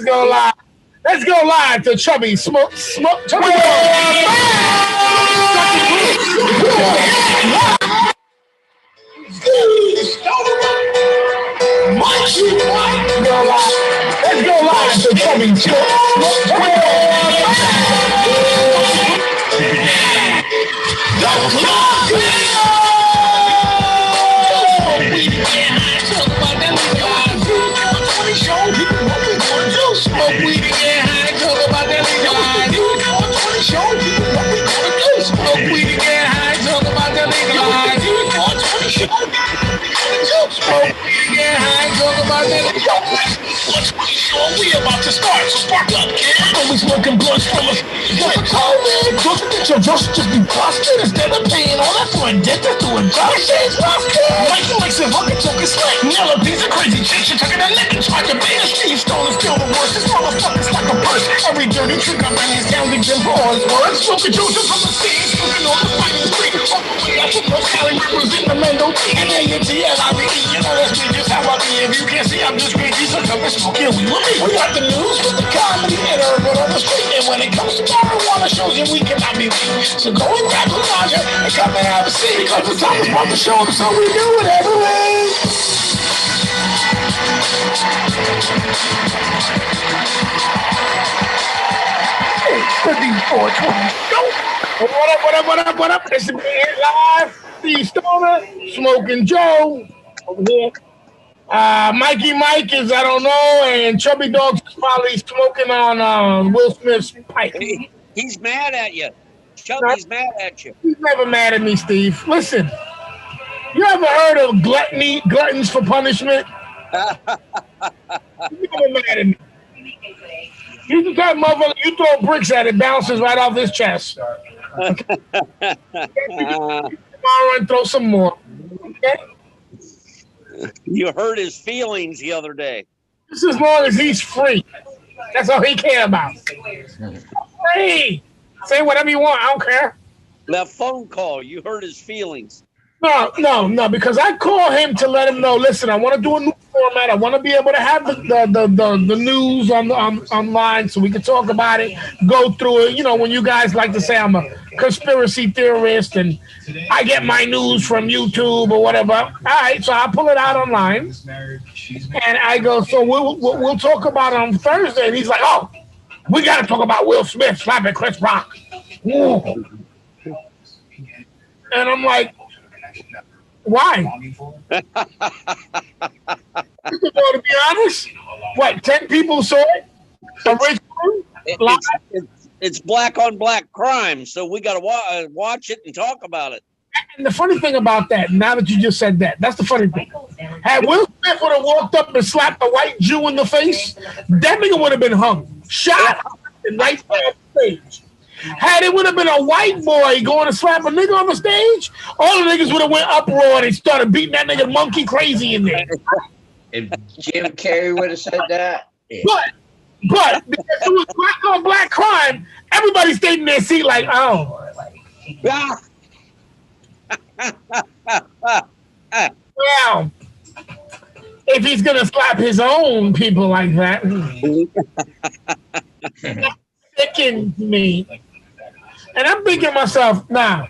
go live. Let's go live to Chubby Chubby. Let's go live to Chubby Smoke weed and get high, talk about that legalized. TheD420 Show, what we gonna do? Smoke weed and get high, talk about that legalized. TheD420 Show, smoke weed and get high, talk about that legalized. TheD420 Show, we about to start, so spark up, kid. Always smoking blunts from us. Just be prostate instead of paying all that for a dentist to a shit's prostate. Mikey likes it, fucking talking slick. Yellow piece of crazy chick, she talking that nigga, trying to be a Steve Stone is still the worst. This motherfucker's like a purse. Every dirty trick I'm in is sounding them for all his words. Smoking Joseph from the scene, smoking on the fighting street. All the way out to North Cali, represent the Mendo. NANTLIVE, you know that's me just how I be. If you can't see, I'm just crazy, so come and smoke it. We got the news with the comedy and urban on the street. And when it comes to marijuana shows, and we cannot be weak. So go and grab a lager and come and have a seat. Cause the time is about to show them, so we do it every week. TheD420 Show. What up? This is me live. Steve Stoner, Smoking Joe over here. Mikey Mike is, I don't know, and Chubby Dog's probably smoking on Will Smith's pipe. He's mad at you. Chubby's mad at you. He's never mad at me, Steve. Listen, you ever heard of gluttons for punishment? He's never mad at me. He's the type of motherfucker, you throw bricks at it, bounces right off his chest. Okay? Tomorrow and throw some more. Okay? You hurt his feelings the other day. Just as long as he's free. That's all he cares about. Free. Say whatever you want. I don't care. That phone call, you hurt his feelings. No, because I call him to let him know, listen, I want to do a new format. I want to be able to have the news online so we can talk about it, go through it. You know, when you guys like to say I'm a conspiracy theorist and I get my news from YouTube or whatever. All right, so I pull it out online. And I go, so we'll talk about it on Thursday. And he's like, oh, we got to talk about Will Smith slapping Chris Rock. Ooh. And I'm like, why? To be honest, what, 10 people saw it? It's black on black crime, so we got to watch it and talk about it. And the funny thing about that, now that you just said that, that's the funny thing. Had Will Smith would have walked up and slapped a white Jew in the face, that nigga would have been hung, shot, and right there on the stage. Had it would have been a white boy going to slap a nigga on the stage, all the niggas would have went uproar and started beating that nigga monkey crazy in there. If Jim Carrey would have said that. But because it was black on black crime, everybody stayed in their seat like, oh. Well, if he's going to slap his own people like that, that sickens me. And I'm thinking to myself, now,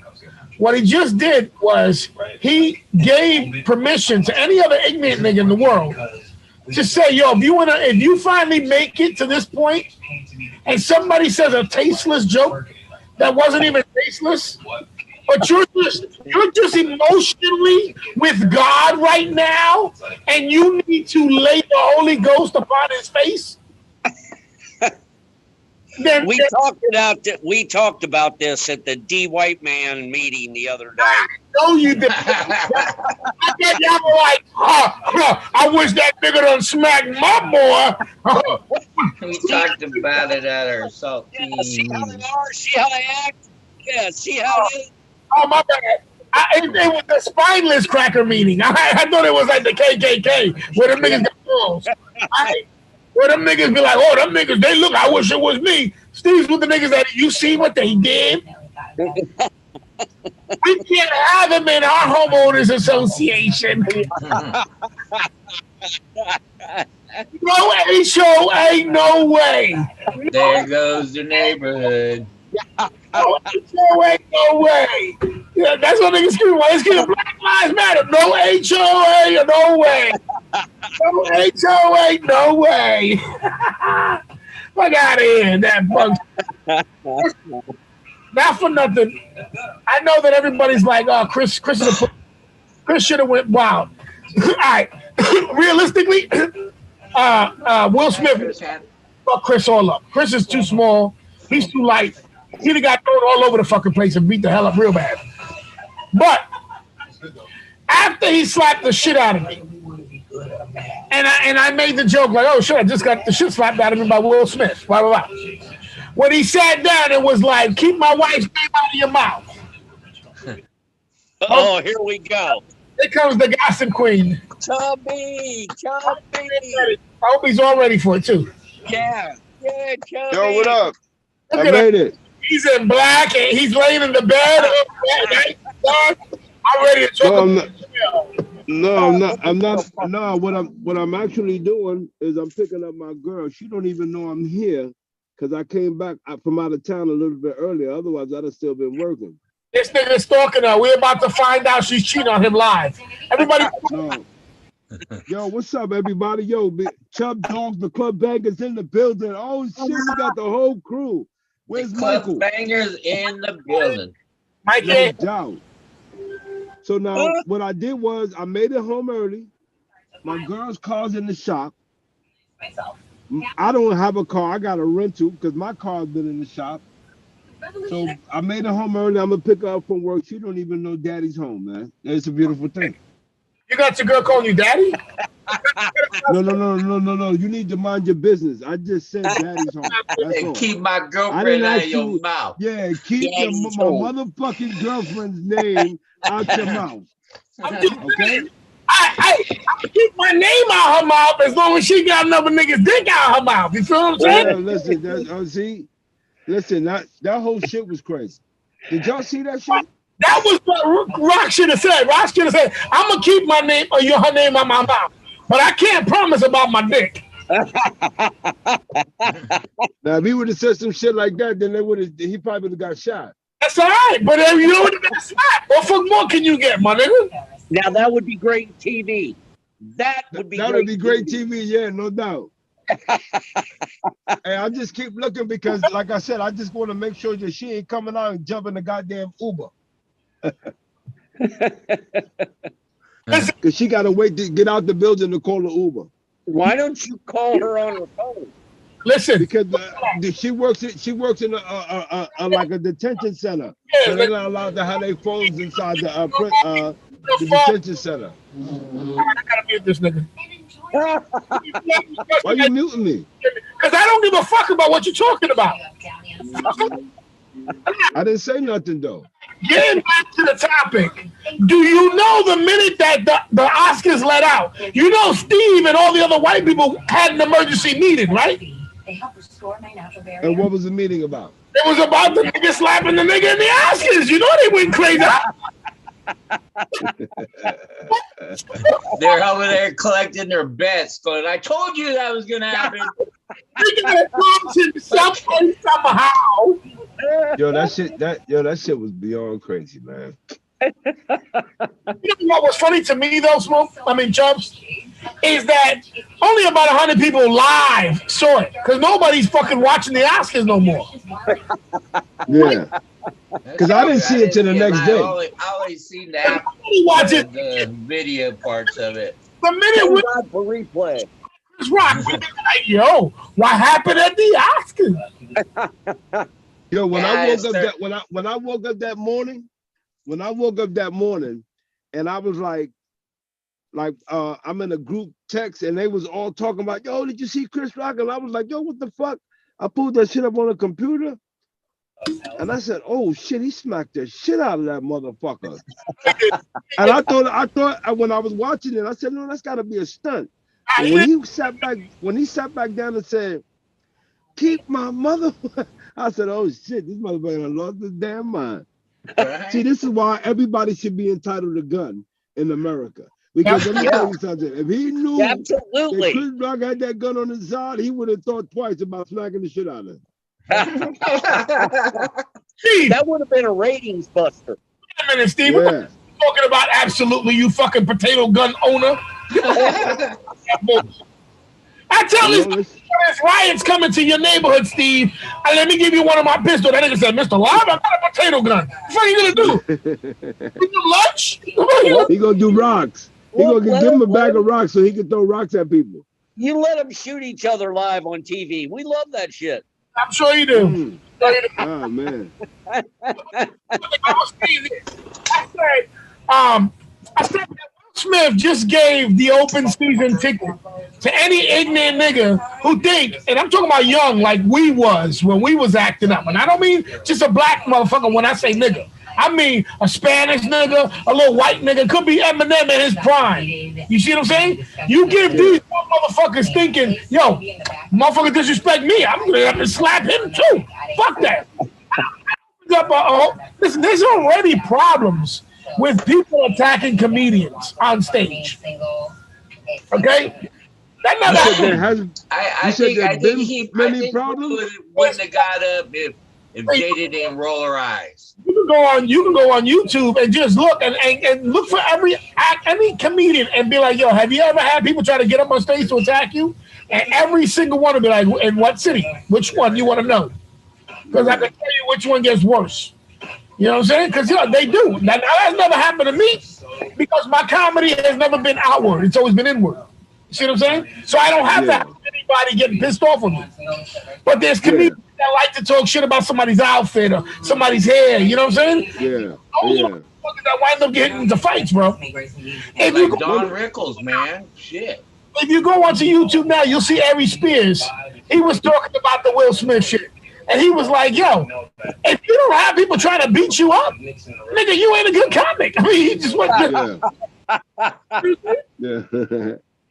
what he just did was he gave permission to any other ignorant nigga in the world to say, yo, if you finally make it to this point and somebody says a tasteless joke that wasn't even tasteless, but you're just emotionally with God right now and you need to lay the Holy Ghost upon his face. We talked about this at the D White Man meeting the other day. No, you didn't. I bet y'all were like, I wish that nigga done smack my boy. We talked about it at our saltine. Yeah, see how they are? See how they act? Yeah, see how it is? Oh, my bad. It was the spineless cracker meeting. I thought it was like the KKK, where them niggas got balls. Where them niggas be like, oh, them niggas, they look, I wish it was me. Steve's with the niggas that, you see what they did? We can't have them in our homeowners association. No HO ain't no way. There goes the neighborhood. No HO ain't no way. Yeah, that's what niggas scream. Why they scream Black Lives Matter? No HOA, no way. No HOA, no way. Fuck out of here, that fuck. Not for nothing. I know that everybody's like, oh, Chris should have went wild. All right. Realistically, Will Smith fuck Chris all up. Chris is too small. He's too light. He'd have got thrown all over the fucking place and beat the hell up real bad. But after he slapped the shit out of me, and I made the joke like, oh shit, I just got the shit slapped out of me by Will Smith. Blah blah blah. When he sat down, it was like, keep my wife's name out of your mouth. Oh, here we go. Here comes the gossip queen. Chubby. I hope he's all ready for it too. Yeah, Chubby. Yo, what up? Look I at made him. it. He's in black and he's laying in the bed. I'm ready to talk. I'm not. No, what I'm actually doing is I'm picking up my girl. She don't even know I'm here because I came back from out of town a little bit earlier. Otherwise, I'd have still been working. This nigga's stalking her. We're about to find out she's cheating on him live. Everybody. No. Yo, what's up, everybody? Yo, Chub Dogs, the club bangers in the building. Oh shit, we got the whole crew. Where's Michael? Bangers in the building. Mike, No doubt. So now what I did was I made it home early. My girl's car's in the shop. I don't have a car. I got a rental because my car's been in the shop. So I made it home early. I'm gonna pick her up from work. She don't even know daddy's home, man. It's a beautiful thing. you got your girl calling you daddy? No. You need to mind your business. I just said daddy's home. That's all. Keep my girlfriend out of your you, mouth. Yeah, keep my motherfucking girlfriend's name out your mouth. Okay? I keep my name out her mouth as long as she got another nigga's dick out her mouth. You feel what I'm saying? Yeah, listen, listen, that whole shit was crazy. Did y'all see that shit? That was what Rock should have said. Rock should have said, I'm going to keep my name or her name out my mouth. But I can't promise about my dick. Now, if he would have said some shit like that, then he probably would have got shot. That's all right. But you know what? That's not. What fuck more can you get, my nigga? Now that would be great TV. That would be great TV, yeah, no doubt. Hey, I just keep looking because, like I said, I just want to make sure that she ain't coming out and jumping the goddamn Uber. Because she got to wait to get out the building to call the Uber. Why don't you call her on her phone? Listen, because she works in a like a detention center, so they're not allowed to have their phones inside the detention center. I gotta mute this nigga. Why you muting me? Because I don't give a fuck about what you're talking about. I didn't say nothing though. Getting back to the topic, do you know the minute that the Oscars let out, you know Steve and all the other white people had an emergency meeting, right? And what was the meeting about? It was about the nigga slapping the nigga in the Oscars. You know they went crazy. They're over there collecting their bets, going, I told you that was going to happen. Somehow. Yo, that shit was beyond crazy, man. You know what was funny to me though, Chubbs, is that only about 100 people live saw it because nobody's fucking watching the Oscars no more. Yeah, because I didn't see it till the next day. I only seen that. The video parts of it. The minute we for replay. Rock, like, yo, what happened at the Oscars? Yo, when I woke up that morning, and I was like, I'm in a group text and they was all talking about, yo, did you see Chris Rock? And I was like, yo, what the fuck? I pulled that shit up on the computer and I said, oh shit, he smacked the shit out of that motherfucker. And I thought when I was watching it, I said, no, that's gotta be a stunt. And when he sat back down and said, keep my mother, I said, oh shit, this motherfucker lost his damn mind. Right. See, this is why everybody should be entitled to a gun in America. Because let me tell you something. If he knew that absolutely Chris Rock had that gun on his side, he would have thought twice about smacking the shit out of him. Steve, that would have been a ratings buster. wait a minute, Steve. We're Yeah. talking about absolutely, you fucking potato gun owner. I tell you, there's riots coming to your neighborhood, Steve. And let me give you one of my pistols. That nigga said, Mr. Live, I got a potato gun. What the fuck are you gonna do? Give him lunch? He gonna do rocks. He gonna give him a bag of rocks so he can throw rocks at people. You let them shoot each other live on TV. We love that shit. I'm sure you do. Oh man. I said that Will Smith just gave the open season ticket to any ignorant nigga who think, and I'm talking about young like we was when we was acting up. And I don't mean just a black motherfucker when I say nigga. I mean a Spanish nigga, a little white nigga, could be Eminem in his prime. You see what I'm saying? You give these motherfuckers thinking, yo, motherfucker disrespect me, I'm gonna have to slap him too. Fuck that. Listen, there's already problems with people attacking comedians on stage. Okay? That never happened. I think he wouldn't have got up if Jada didn't roll her eyes. You can go on YouTube and just look and look for any comedian and be like, yo, have you ever had people try to get up on stage to attack you? And every single one will be like, in what city? Which one you want to know? Because I can tell you which one gets worse. You know what I'm saying? Because they do. Now that's never happened to me because my comedy has never been outward. It's always been inward. You see what I'm saying? So I don't have to have anybody getting pissed off with me. But there's comedians that like to talk shit about somebody's outfit or somebody's hair. You know what I'm saying? Yeah. Those are the motherfuckers that wind up getting into fights, bro. If like Don Rickles, man. Shit. If you go onto YouTube now, you'll see Ari Spears. He was talking about the Will Smith shit. And he was like, yo, if you don't have people trying to beat you up, nigga, you ain't a good comic. I mean, he just went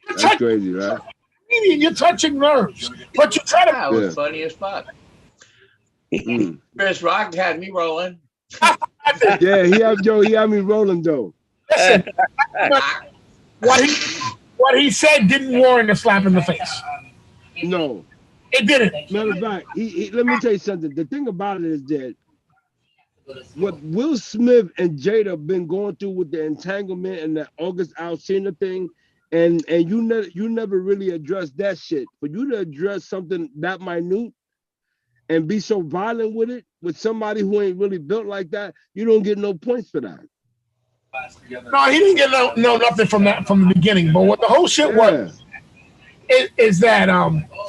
That's crazy, right? You're touching nerves. But you try to... That was funny as fuck. Chris Rock had me rolling. Yeah, he had me rolling, though. Listen, what he said didn't warrant a slap in the face. No. It didn't. Matter of fact, let me tell you something. The thing about it is that what Will Smith and Jada been going through with the entanglement and the August Alsina thing, and you never really addressed that shit. For you to address something that minute and be so violent with it, with somebody who ain't really built like that, you don't get no points for that. No, he didn't get no nothing from the beginning. But what the whole shit was is that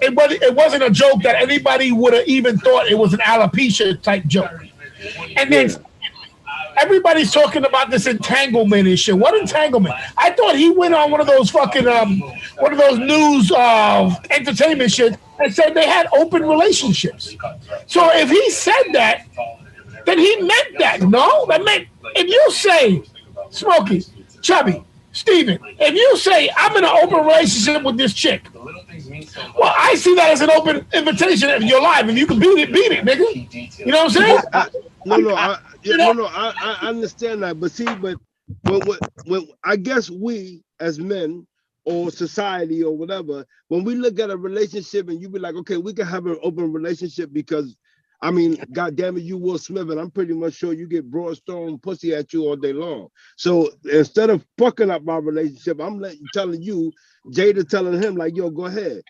it wasn't a joke that anybody would have even thought it was an alopecia type joke. And then everybody's talking about this entanglement and shit. What entanglement? I thought he went on one of those fucking one of those news entertainment shit and said they had open relationships. So if he said that, then he meant that. No, that meant if you say, Smokey, Chubby, Steven, if you say I'm in an open relationship with this chick, well, I see that as an open invitation. If you're live, if you can beat it, nigga. You know what I'm saying? I understand that, but see, when I guess we as men or society or whatever, when we look at a relationship and you be like, okay, we can have an open relationship because, I mean, God damn it, you Will Smith, and I'm pretty much sure you get broad stone pussy at you all day long. So instead of fucking up my relationship, I'm telling you, Jada telling him like, yo, go ahead.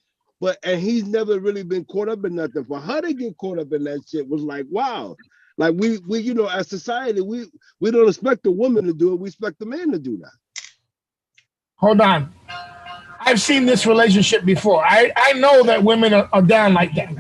And he's never really been caught up in nothing. For her to get caught up in that shit was like, wow. Like we you know, as society, we don't expect the woman to do it. We expect the man to do that. Hold on. I've seen this relationship before. I know that women are down like that.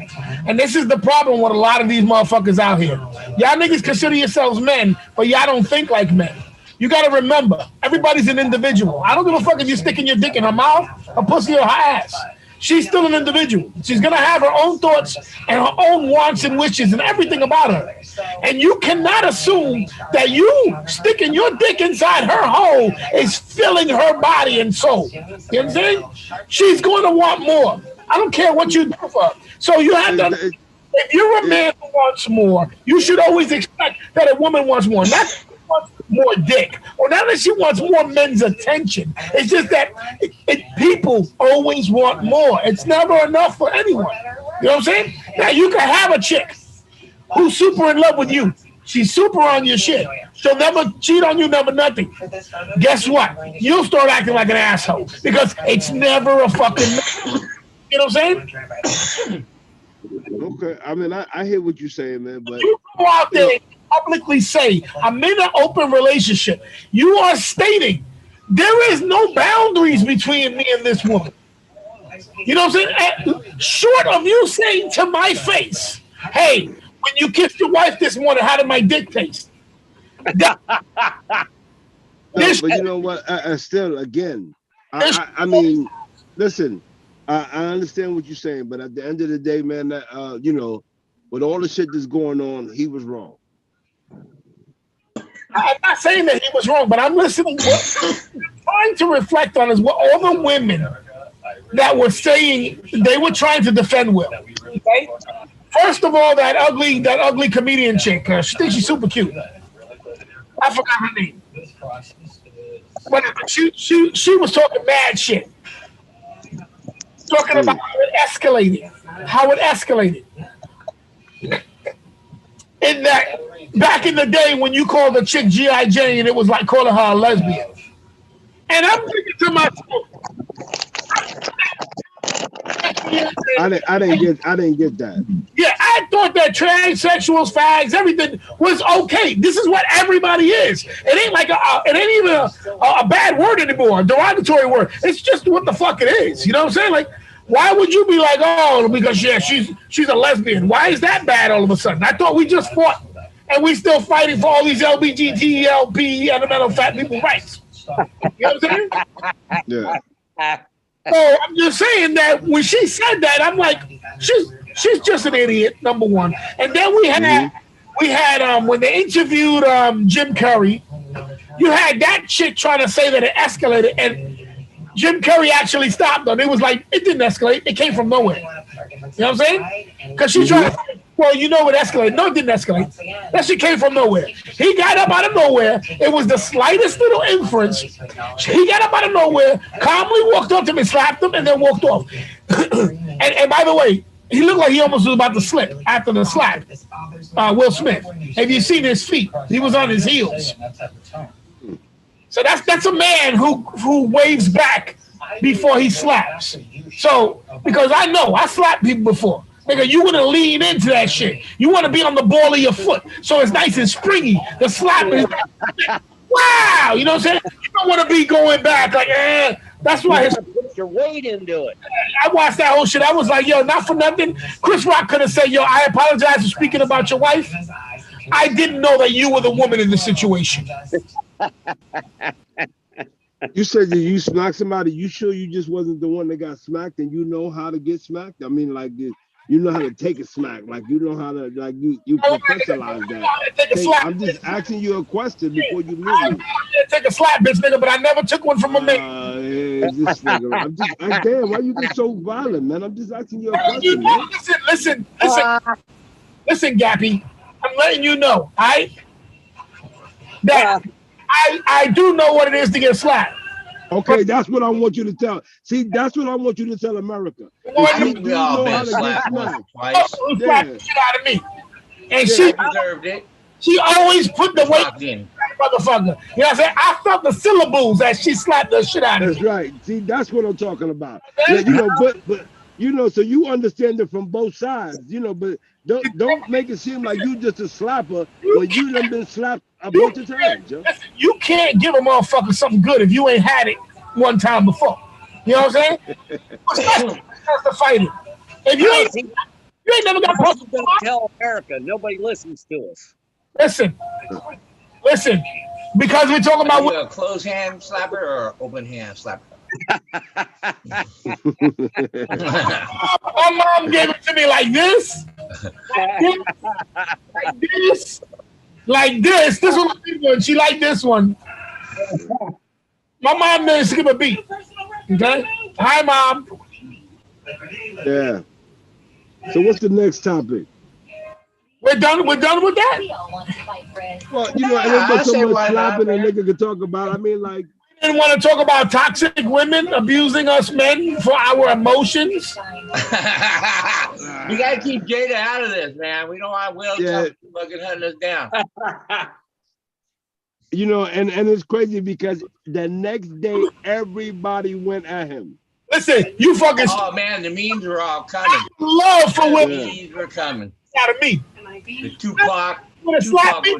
And this is the problem with a lot of these motherfuckers out here. Y'all niggas consider yourselves men, but y'all don't think like men. You got to remember, everybody's an individual. I don't give a fuck if you're sticking your dick in her mouth, her pussy, or her ass. She's still an individual. She's going to have her own thoughts and her own wants and wishes and everything about her. And you cannot assume that you sticking your dick inside her hole is filling her body and soul. You know what I'm saying? She's going to want more. I don't care what you do for her. So you have if you're a man who wants more, you should always expect that a woman wants more. Not wants more dick, or not that she wants more men's attention. It's just that people always want more. It's never enough for anyone. You know what I'm saying? Now you can have a chick who's super in love with you. She's super on your shit. She'll never cheat on you, never nothing. Guess what? You'll start acting like an asshole because it's never a fucking. You know what I'm saying? Okay, I mean, I hear what you're saying, man, but you go out there and publicly say, I'm in an open relationship. You are stating there is no boundaries between me and this woman. You know what I'm saying? Short of you saying to my face, hey, when you kissed your wife this morning, how did my dick taste? no, but you know what? Still, again, I mean, listen, I understand what you're saying, but at the end of the day, man, you know, with all the shit that's going on, he was wrong. I'm not saying that he was wrong, but I'm listening. What I'm trying to reflect on is what all the women that were saying they were trying to defend Will. Okay? First of all, that ugly comedian chick, she thinks she's super cute. I forgot her name. But she was talking mad shit. Talking about how it escalated. In that, back in the day when you called a chick G.I. Jane, and it was like calling her a lesbian. And I'm thinking to myself, I didn't get that. Yeah, I thought that transsexuals, fags, everything was okay. This is what everybody is. It ain't like it ain't even a bad word anymore, a derogatory word. It's just what the fuck it is. You know what I'm saying? Like, why would you be like, oh, because yeah, she's a lesbian? Why is that bad all of a sudden? I thought we just fought and we still fighting for all these LBGT, LP, fundamental fat people rights. You know what I'm saying? Yeah. So I'm just saying that when she said that, I'm like, she's just an idiot, number one. And then we had when they interviewed Jim Carrey, you had that chick trying to say that it escalated, and Jim Carrey actually stopped them. It was like, it didn't escalate. It came from nowhere. You know what I'm saying? Because she tried to say, well, you know it escalated. No, it didn't escalate. That shit came from nowhere. He got up out of nowhere. It was the slightest little inference. He got up out of nowhere, calmly walked up to me, slapped him, and then walked off. and by the way, he looked like he almost was about to slip after the slap. Will Smith. Have you seen his feet? He was on his heels. So that's a man who waves back before he slaps. So, because I know, I slapped people before. Nigga, you want to lean into that shit. You want to be on the ball of your foot. So it's nice and springy. The slap is, wow! You know what I'm saying? You don't want to be going back like, That's why put your weight into it. I watched that whole shit. I was like, yo, not for nothing. Chris Rock could have said, yo, I apologize for speaking about your wife. I didn't know that you were the woman in the situation. You said that you smacked somebody. You sure you just wasn't the one that got smacked, and you know how to get smacked? I mean, like, you know how to take a smack. Like, you know how to, like, you professionalize that. I'm just asking you a question before you leave me. I take a slap, bitch, nigga, but I never took one from a man. This nigga. Damn, why you get so violent, man? I'm just asking you a question, man. Listen, Gappy. I'm letting you know, that I do know what it is to get slapped. Okay, that's what I want you to tell. See, that's what I want you to tell America. You do know how to get smacked. Slapped the shit out of me. And she deserved it. She always put the weight in motherfucker. You know what I'm saying? I felt the syllables as she slapped the shit out of me. That's right. See, that's what I'm talking about. Yeah, you know, but you know, so you understand it from both sides, you know, but don't make it seem like you just a slapper when you done been slapped a bunch of times, yo. You can't give a motherfucker something good if you ain't had it one time before. You know what I'm saying? That's the fighting. If you ain't never got to tell America, nobody listens to us. Listen, because we're talking about a closed hand slapper or open hand slapper. My mom gave it to me like this. Like this. This was a big one. She liked this one. My mom didn't skip a beat. Okay? Hi, Mom. Yeah. So what's the next topic? We're done with that? Well, you know, and then someone slapping a nigga could talk about. I mean, like, we didn't want to talk about toxic women abusing us men for our emotions. We gotta keep Jada out of this, man. We don't want Will fucking hunting us down. You know, and it's crazy because the next day everybody went at him. Listen, you fucking. Oh man, the memes are all coming. Love for women. The memes are coming. Out of me. The Tupac would have shot him. All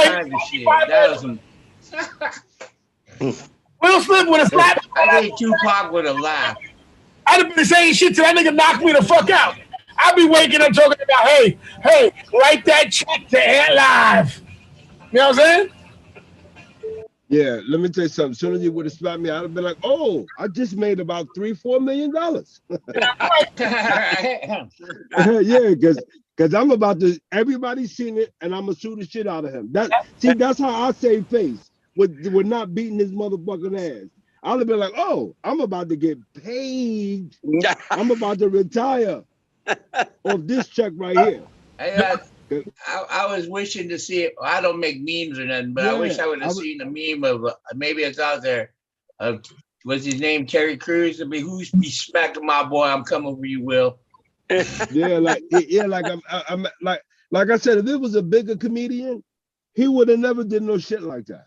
kinds of shit. That was some. Will Smith would have slapped. I think Tupac would have laughed. I'd have been saying shit till that nigga knocked me the fuck out. I'd be waking up talking about, hey, write that check to Ant Live. You know what I'm saying? Yeah, let me tell you something. As soon as you would have slapped me, I'd have been like, oh, I just made about $3-4 million. Yeah, because I'm about to, everybody's seen it, and I'm going to sue the shit out of him. That's how I save face with not beating his motherfucking ass. I'd have been like, oh, I'm about to get paid. I'm about to retire off this check right here. I was wishing to see it. I don't make memes or nothing, but I wish I would have seen a meme of maybe it's out there. What's his name? Terry Crews. I mean, who's be smacking my boy? I'm coming for you, Will. like I'm like I said, if it was a bigger comedian, he would have never did no shit like that.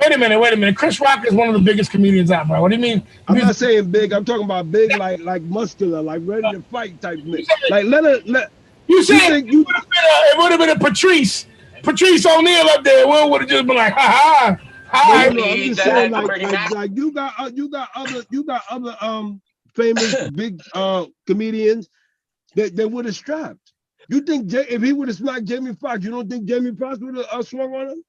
Wait a minute. Chris Rock is one of the biggest comedians out, bro. What do you mean? I'm not saying big. I'm talking about big, like muscular, like ready to fight type thing. Like You said it would have been a Patrice O'Neal up there. Will would have just been like, ha ha. No, I'm just saying, like you got other famous big comedians that would have strapped. You think if he would have smacked Jamie Foxx, you don't think Jamie Foxx would have swung on him?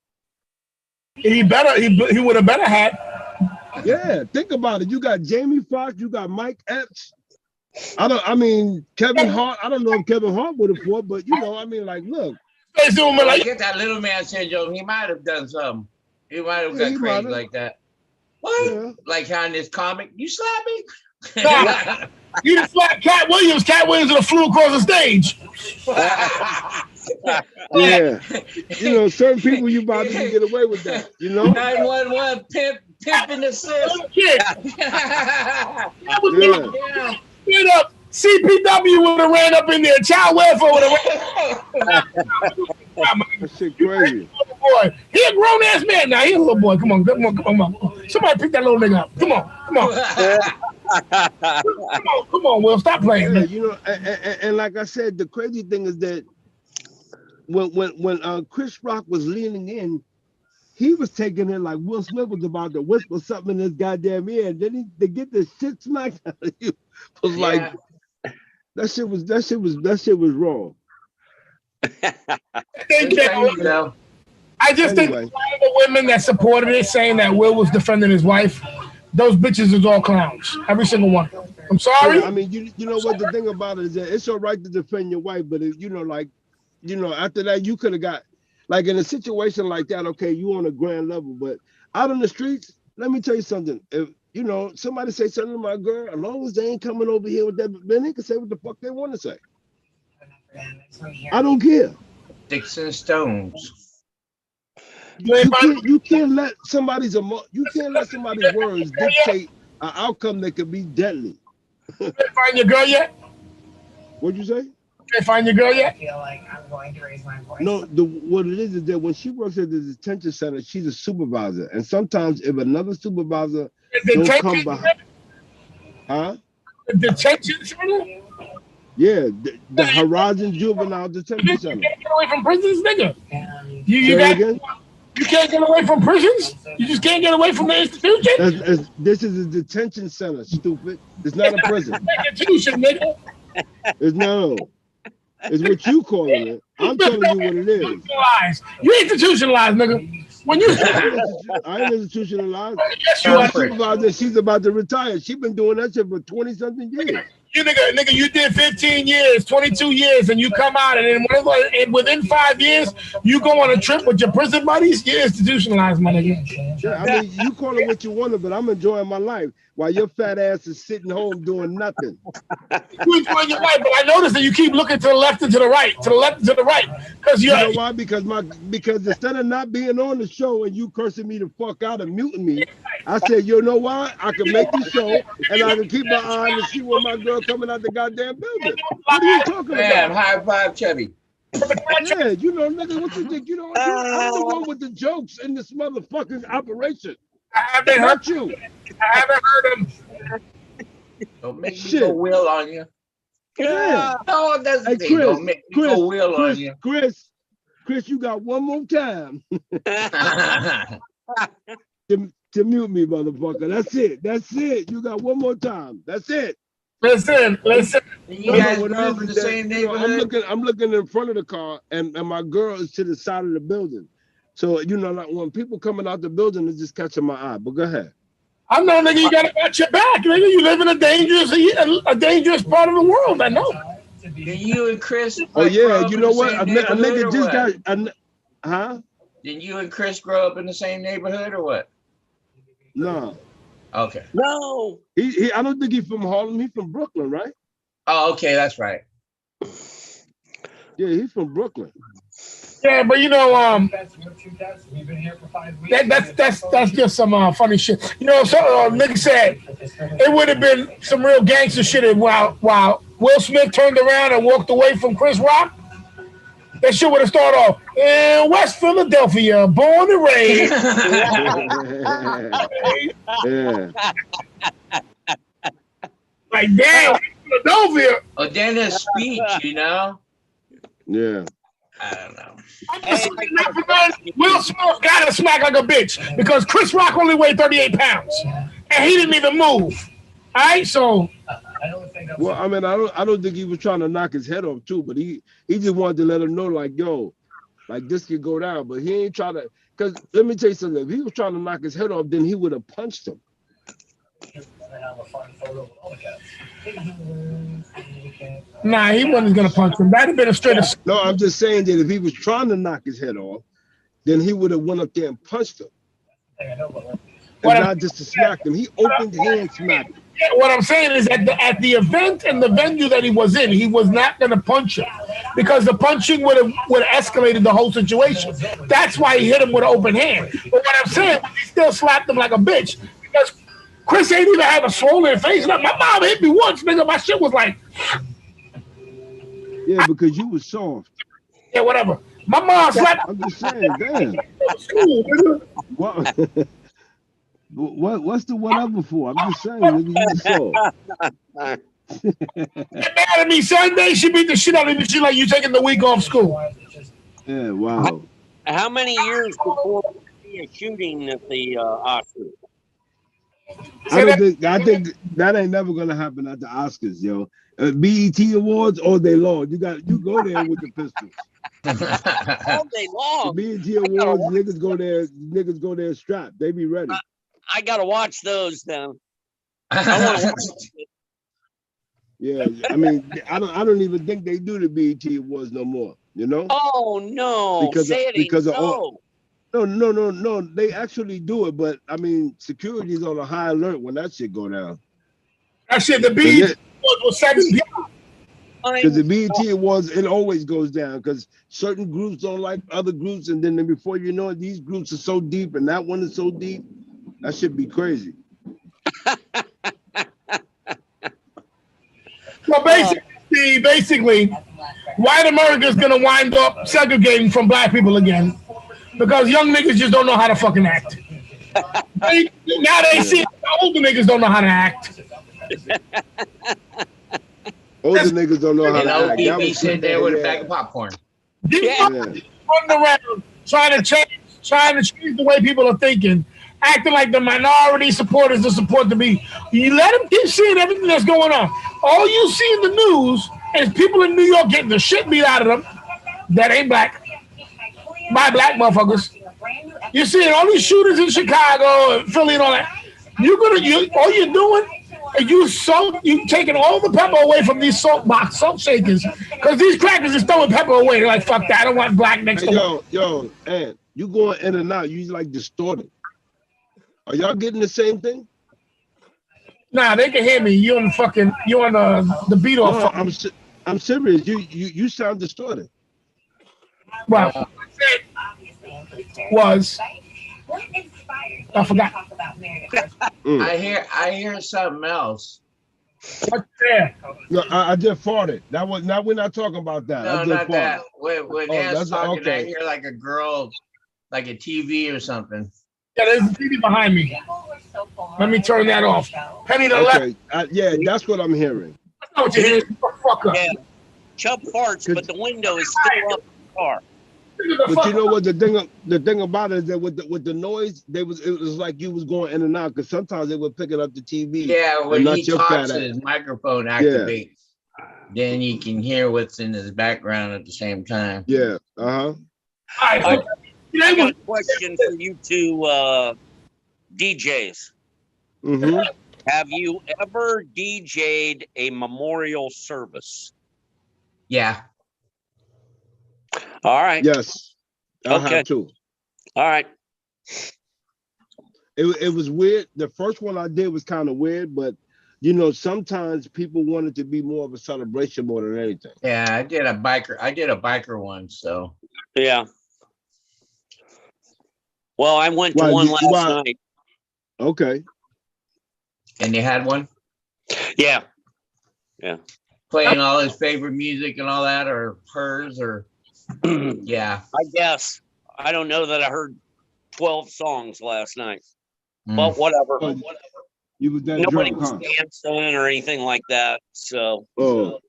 He would have better had. Yeah, think about it. You got Jamie Foxx, you got Mike Epps. Kevin Hart. I don't know if Kevin Hart would have fought, but you know, I mean, like, look. Get that little man syndrome. He might have done something. He might have got crazy like that. What? Yeah. Like how in this comic, you slap me? You just slapped Cat Williams. Cat Williams would have flew across the stage. Yeah. You know, certain people you about to get away with that. You know? 911 pimp and assist. Straight up, CPW would have ran up in there. Child welfare would have ran. That shit crazy. Boy, he a grown ass man now. He a little boy. Come on. Somebody pick that little nigga up. Come on, Will. Stop playing. Yeah, you know, and like I said, the crazy thing is that when Chris Rock was leaning in, he was taking it like Will Smith was about to whisper something in his goddamn ear, and then they get the shit smacked out of you. Was like that shit was wrong. I just think all the women that supported it, saying that Will was defending his wife, those bitches is all clowns. Every single one. I'm sorry. Yeah, I mean, you know what the thing about it is that it's all right to defend your wife, but if, after that you could have got, like, in a situation like that, okay, you on a grand level, but out on the streets, let me tell you something. If somebody say something to my girl, as long as they ain't coming over here with that, then they can say what the fuck they want to say. I don't care. Sticks and stones. You can't let somebody's words dictate an outcome that could be deadly. You find your girl yet? What'd you say? You find your girl yet? I feel like I'm going to raise my voice. No, what it is that when she works at the detention center, she's a supervisor, and sometimes if another supervisor don't come behind, The detention center? Yeah, the Horizon Juvenile Detention Center. You can't get away from prisons, nigga. You can't get away from prisons? You just can't get away from the institution? This is a detention center, stupid. It's not a prison. Institution, nigga. It's what you calling it. I'm telling you what it is. You institutionalized, nigga. When you I ain't institutionalized. She's about to retire. She's been doing that shit for 20-something years. You nigga, you did 15 years, 22 years, and you come out, and then within 5 years, you go on a trip with your prison buddies. You're institutionalized, my nigga. Yeah, I mean, you call it what you want, but I'm enjoying my life. while your fat ass is sitting home doing nothing. You enjoying your life, but I noticed that you keep looking to the left and to the right, to the left and to the right. Because you know why? Because instead of not being on the show and you cursing me the fuck out and muting me, I said, you know why? I can make the show and I can keep my eye on to see where my girl coming out the goddamn building. What are you talking about? High five, Chevy. Yeah, you know, nigga, what you think? You know, I'm the one with the jokes in this motherfucking operation. I haven't heard you. I haven't heard him. Don't make me go wheel on you. Yeah. No, it doesn't. Hey, Chris, don't make me go wheel on you. Chris, you got one more time to mute me, motherfucker. That's it. You got one more time. That's it. Listen. You guys grew up in the same neighborhood. I'm looking in front of the car, and my girl is to the side of the building. So you know, like when people coming out the building, it's just catching my eye. But go ahead. I know, nigga. You gotta watch your back, nigga. You live in a dangerous part of the world. I know. Did you and Chris? Oh yeah, you know what? A nigga just got. Huh? Did you and Chris grow up in the same neighborhood or what? No. Okay. No. He I don't think he's from Harlem. He's from Brooklyn, right? Oh, okay, that's right. Yeah, he's from Brooklyn. Yeah, but you know, that's just some funny shit. You know, so nigga said it would have been some real gangster shit while Will Smith turned around and walked away from Chris Rock. That shit would have started off in West Philadelphia, born and raised. Yeah. Like, damn, Philadelphia. Oh, then his speech, you know? Yeah. I don't know. Will Smith got to smack like a bitch because Chris Rock only weighed 38 pounds and he didn't even move. All right, so. Well, I mean, I don't think he was trying to knock his head off too, but he just wanted to let him know, like, yo, like this could go down. But he ain't trying to, because let me tell you something. If he was trying to knock his head off, then he would have punched him. Nah, he wasn't gonna punch him. That'd have been a straight up. No, I'm just saying that if he was trying to knock his head off, then he would have went up there and punched him. And not just to smack him. He opened hand smacked him. What I'm saying is at the event and the venue that he was in, he was not going to punch him because the punching would have escalated the whole situation. That's why he hit him with an open hand. But what I'm saying, he still slapped him like a bitch because Chris ain't even have a swollen face. Like, my mom hit me once, nigga. My shit was like, yeah, because you was soft. Yeah, whatever. My mom slapped. I'm just saying, damn. What? What's the whatever for? I'm just saying, nigga, you saw. Get mad at me Sunday. She beat the shit out of me. She like, you taking the week off school. Yeah, wow. How many years before a shooting at the Oscars? I think that ain't never gonna happen at the Oscars, yo. BET Awards all day long. You go there with the pistols. All day long. The BET Awards, niggas go there strapped. They be ready. I gotta watch those now. I want to watch it. Yeah, I mean, I don't even think they do the BET Awards no more. You know? Oh no! No. They actually do it, but I mean, security's on a high alert when that shit go down. That shit, the BET was 7 people. Because the BET Awards, it always goes down because certain groups don't like other groups, and then before you know it, these groups are so deep, and that one is so deep. That should be crazy. Well, basically, white America is gonna wind up segregating from black people again because young niggas just don't know how to fucking act. Now they see older niggas don't know how to act. Older niggas don't know how to act. Y'all be sitting there with a bag of popcorn. Running around trying to change the way people are thinking. Acting like the minority supporters to support the B. You let them keep seeing everything that's going on. All you see in the news is people in New York getting the shit beat out of them that ain't black by black motherfuckers. You're seeing all these shooters in Chicago and Philly and all that. All you're doing is you taking all the pepper away from these salt shakers because these crackers is throwing pepper away. They're like, fuck that. I don't want black next to me. Yo, Ed, you going in and out. You like distorted. Are y'all getting the same thing? Nah, they can hear me. You on the beat No, off. I'm serious. You sound distorted. Well, was I forgot. I hear something else. What's there? No, I just farted. That was not. We're not talking about that. No, I just not farted. that. When Dan's talking, okay. I hear like a girl, like a TV or something. Yeah, there's a TV behind me. Let me turn that off. Penny to the left. Yeah, that's what I'm hearing. That's not what you're hearing. Fuck up. Yeah. Chubb farts, but the window is still up in the car. But you know what the thing about it is that with the noise, it was like you was going in and out because sometimes they were picking up the TV. Yeah, when he talks, his microphone activates. Yeah. Then you can hear what's in his background at the same time. Yeah. All right. I got a question for you two DJs. Mm-hmm. Have you ever DJ'd a memorial service? Yeah. All right. Yes. I have too. All right. It was weird. The first one I did was kind of weird, but you know, sometimes people want it to be more of a celebration more than anything. Yeah, I did a biker one, so. Yeah. Well, I went to one last night. Okay. And you had one? Yeah. Yeah. Playing all his favorite music and all that, or hers, or yeah. I guess. I don't know that I heard 12 songs last night. But whatever. You was that Nobody drunk, was dancing or anything like that. So. Oh.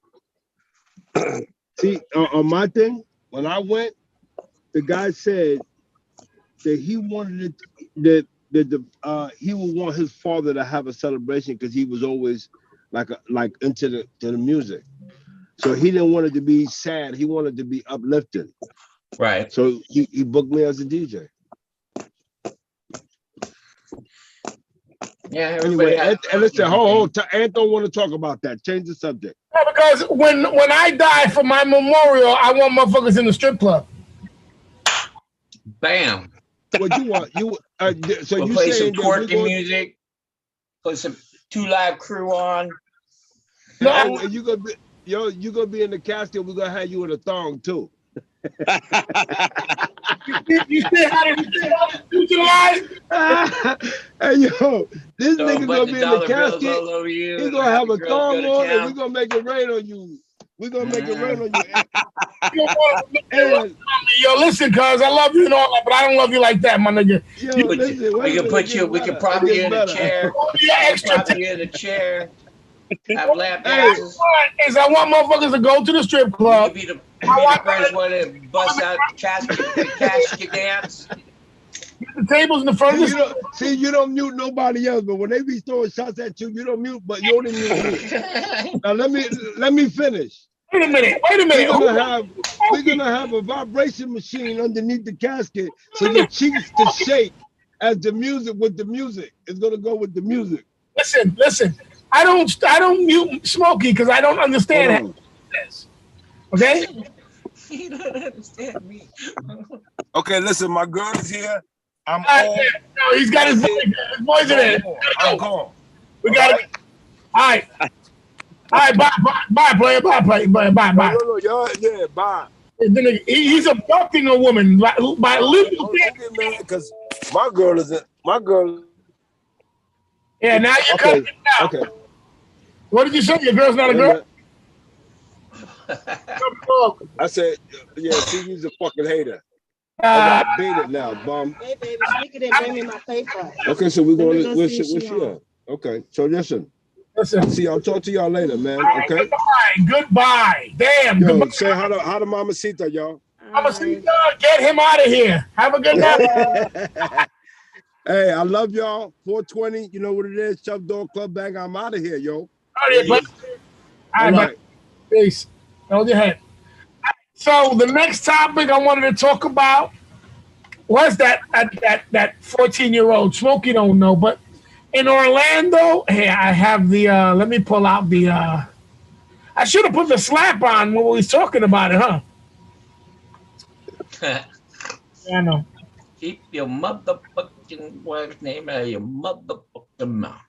See, on my thing, when I went, the guy said that he wanted it, that he would want his father to have a celebration because he was always like into the music. So he didn't want it to be sad. He wanted to be uplifting. Right. So he booked me as a DJ. Yeah. Anyway, and listen, Ant don't want to talk about that. Change the subject. Yeah, because when I die for my memorial, I want motherfuckers in the strip club. Bam. What you want? So we'll you play saying some quirky music, put some 2 Live Crew on. No, and you gonna be in the casket. We're gonna have you in a thong too. You see how to utilize? Hey yo, this nigga gonna be in the casket. He's gonna have a thong on, and we're gonna make it rain on you. We're gonna make it rain on you. Yo, listen, cuz I love you and all that, but I don't love you like that, my nigga. Yo, listen, we can prop you in a chair. Prop you in a chair. Have lap dances. Is I want motherfuckers to go to the strip club. Be the first one to bust out the casket dance. The tables in the front of the see, you don't mute nobody else, but when they be throwing shots at you, you don't mute, but you only mute me. Now let me finish. Wait a minute. We're gonna have a vibration machine underneath the casket so your cheeks to shake as the music is gonna go with the music. Listen. I don't mute Smokey because I don't understand this. Okay? You don't understand me. Okay, listen, my girl is here. I'm no, he's got his voice in it. I'm gone. We got it. All right. Bye, player. Bye. No, y'all, yeah, bye. He's abducting a woman by legal. Don't get mad because my girl isn't. My girl. Yeah, now you're cutting it out. Okay. What did you say? Your girl's not a girl? I said, yeah, she's a fucking hater. I got baited now, bum. Hey, baby, sneak it in, bring me my paper. Okay, so we're going to, where's she at? Okay, so listen. See, I'll talk to y'all later, man. Okay? Goodbye. Damn. Yo, goodbye. Say hi to Mamacita, y'all. Mamacita, get him out of here. Have a good night. Hey, I love y'all. 420, you know what it is. Chubb Dog Club Bang. I'm out of here, yo. All right. Peace. Hold your head. So the next topic I wanted to talk about was that 14-year-old. Smokey don't know, but in Orlando, hey, I have the let me pull out the I should have put the slap on when we was talking about it, huh? Yeah, I know. Keep your motherfucking wife's name out of your motherfucking mouth.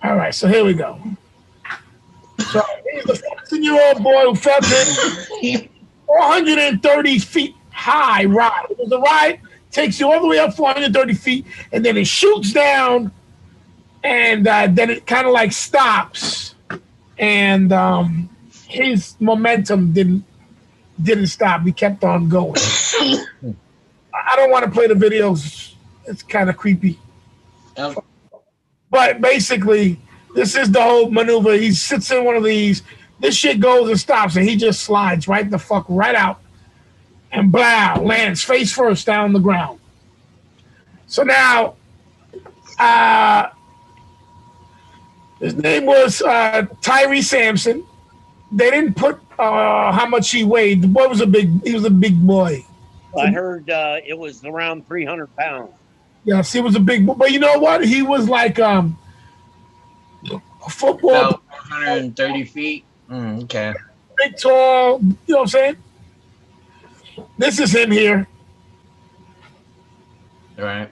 All right, so here we go. So he's a 14-year-old boy who fell to 430 feet high ride. It was a ride, takes you all the way up 430 feet, and then it shoots down, and then it kind of like stops, and his momentum didn't stop. He kept on going. I don't want to play the videos. It's kind of creepy. But basically, this is the whole maneuver. He sits in one of these. This shit goes and stops, and he just slides right the fuck right out, and blah, lands face first down the ground. So now, his name was Tyree Sampson. They didn't put how much he weighed. The boy was he was a big boy. I heard it was around 300 pounds. Yes, he was a big boy. But you know what? He was like a football. About 130 feet. Okay. Big, tall, you know what I'm saying? This is him here. All right.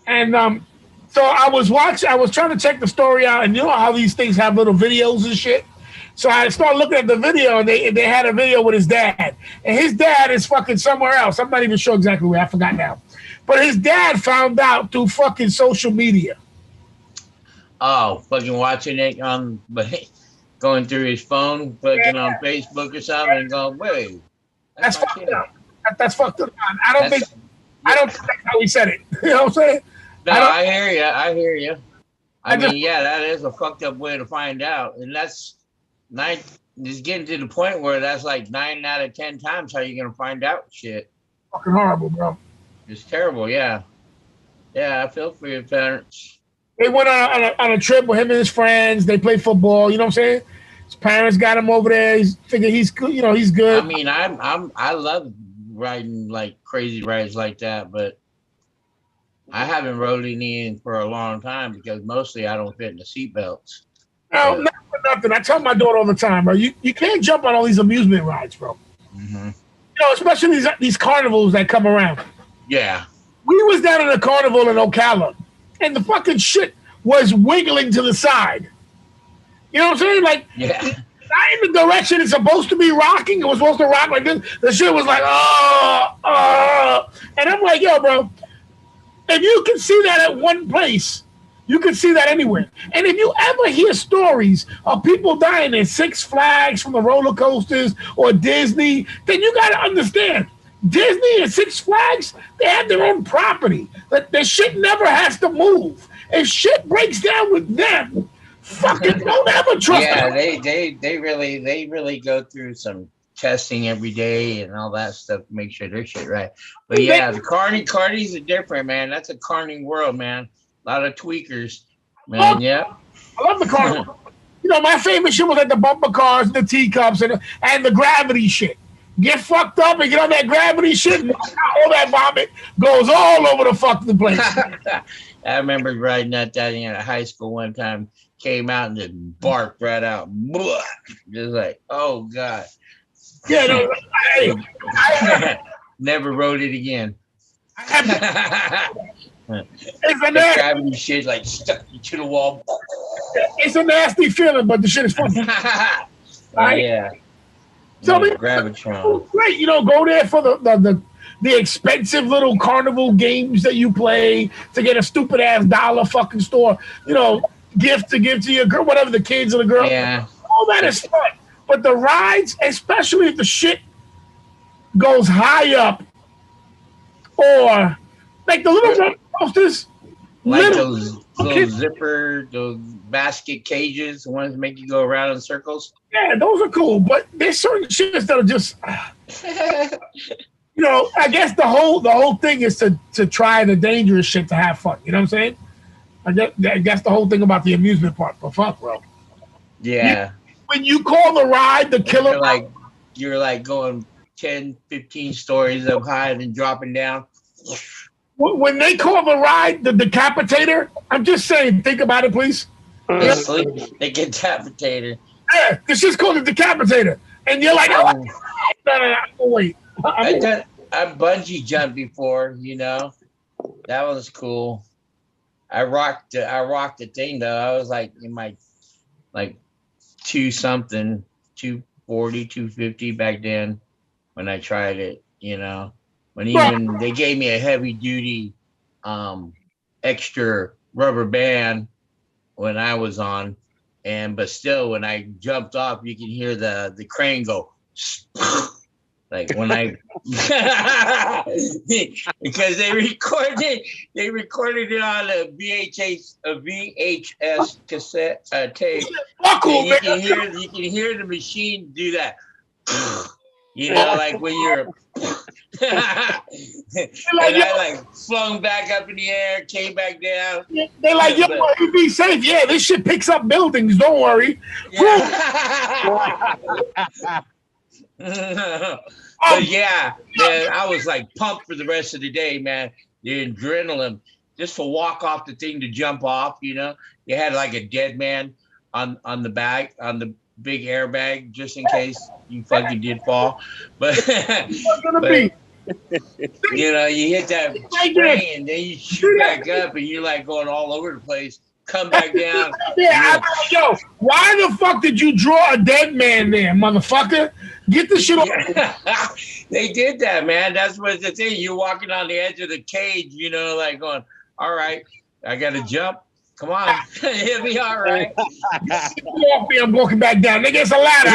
And so I was trying to check the story out, and you know how these things have little videos and shit. So I started looking at the video, and they had a video with his dad. And his dad is fucking somewhere else. I'm not even sure exactly where. I forgot now. But his dad found out through fucking social media. Oh, fucking watching it on, going through his phone, fucking on Facebook or something, and going, wait. That's fucked up. That's fucked up. I don't think that's how he said it. You know what I'm saying? No, I hear you. I mean, yeah, that is a fucked up way to find out. And that's just getting to the point where that's like 9 out of 10 times how you're going to find out shit. Fucking horrible, bro. It's terrible, yeah. Yeah, I feel for your parents. They went on a trip with him and his friends. They played football. You know what I'm saying? His parents got him over there. He's figured he's good. You know, he's good. I mean, I love riding like crazy rides like that, but I haven't rode any in for a long time because mostly I don't fit in the seatbelts. No, not for nothing. I tell my daughter all the time, bro. You can't jump on all these amusement rides, bro. Mm-hmm. You know, especially these carnivals that come around. Yeah. We was down in a carnival in Ocala, and the fucking shit was wiggling to the side. You know what I'm saying? Like, yeah. Not in the direction it's supposed to be rocking. It was supposed to rock like this. The shit was like, and I'm like, yo, bro, if you can see that at one place, you can see that anywhere. And if you ever hear stories of people dying in Six Flags from the roller coasters or Disney, then you got to understand, Disney and Six Flags, they have their own property. Their shit never has to move. If shit breaks down with them, fucking don't ever trust them. Yeah, they really go through some testing every day and all that stuff to make sure their shit right. But yeah, the carnies are different, man. That's a carning world, man. A lot of tweakers, man. Yeah. I love the carnival. You know, my favorite shit was like the bumper cars, the teacups, and the gravity shit. Get fucked up and get on that gravity shit, and all that vomit goes all over the fucking place. I remember riding that thing in high school one time. Came out and just barked right out. Just like, oh God. Yeah, no, I never rode it again. It's a nasty gravity shit like stuck you to the wall. It's a nasty feeling, but the shit is fun. Right? Yeah. So Gravitron. Great, you know, go there for the expensive little carnival games that you play to get a stupid ass dollar fucking store, you know, gift to give to your girl, whatever the kids or the girl. Yeah. All that is fun. But the rides, especially if the shit goes high up, or like the little roller coasters, like those zipper, those basket cages, the ones that make you go around in circles. Yeah, those are cool, but there's certain shits that are just, you know. I guess the whole thing is to try the dangerous shit to have fun. You know what I'm saying? I guess the whole thing about the amusement park. But fuck, bro. Yeah. When you call the ride the killer, you're like going 10, 15 stories up high and then dropping down. When they call the ride the decapitator, I'm just saying, think about it, please. They get decapitator. Yeah, it's just called the decapitator, and you're like, oh, no, wait. I bungee jumped before, you know. That was cool. I rocked the thing though. I was like in my like 240, 250 back then when I tried it, you know. When even they gave me a heavy duty extra rubber band when I was on, but still when I jumped off you can hear the crane go like when I because they recorded it on a VHS cassette tape. And you can hear the machine do that. You know, like when you're and I like flung back up in the air, came back down. They're like, yo, you be safe. Yeah, this shit picks up buildings. Don't worry. Yeah. But yeah, man, I was like pumped for the rest of the day, man. The adrenaline, just to walk off the thing to jump off, you know. You had like a dead man on the back, on the big airbag, just in case you fucking did fall. But, you know, you hit that spring and then you shoot back up and you're like going all over the place. Come back down. Yeah, yo, why the fuck did you draw a dead man there, motherfucker? Get the shit off. They did that, man. That's what the thing. You're walking on the edge of the cage, you know, like going, all right, I got to jump. Come on. It'll be all right. I'm walking back down. Nigga, it's a ladder.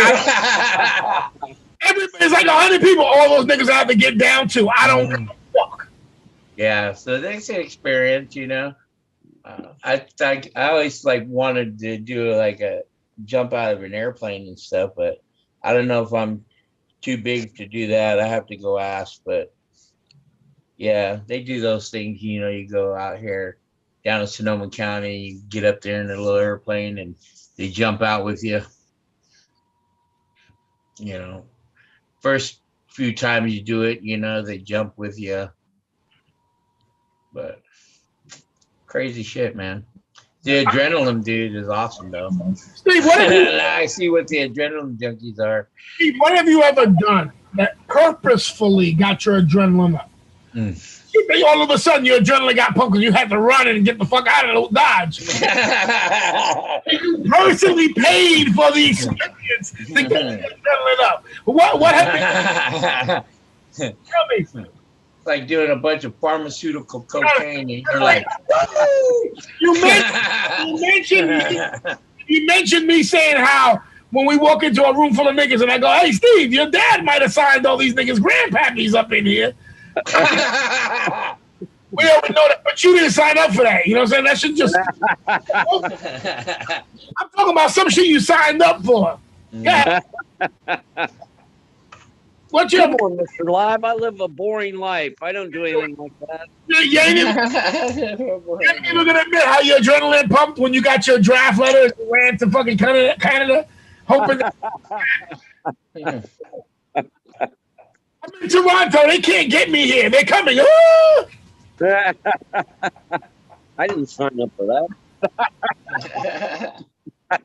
It's like 100 people. All those niggas have to get down to. I don't give a fuck. Yeah, so that's an experience, you know. I always like wanted to do like a jump out of an airplane and stuff, but I don't know if I'm too big to do that. I have to go ask, but yeah, they do those things. You know, you go out here down in Sonoma County, you get up there in a little airplane and they jump out with you. You know, first few times you do it, you know, they jump with you, but crazy shit, man. The adrenaline dude is awesome, though. Steve, I see what the adrenaline junkies are. Steve, what have you ever done that purposefully got your adrenaline up? All of a sudden, your adrenaline got pumped because you had to run and get the fuck out of the Dodge. You personally paid for the experience to get your adrenaline up. What happened? Tell me. Like doing a bunch of pharmaceutical cocaine, and you're like, you mentioned me saying how when we walk into a room full of niggas and I go, hey, Steve, your dad might have signed all these niggas' grandpappies up in here. We already know that, but you didn't sign up for that. You know what I'm saying? That should just. I'm talking about some shit you signed up for. Yeah. What's your Come on, Mr. Live? I live a boring life. I don't do anything like that. You ain't even gonna admit how your adrenaline pumped when you got your draft letter and you ran to fucking Canada hoping that. I'm in Toronto. They can't get me here. They're coming. I didn't sign up for that.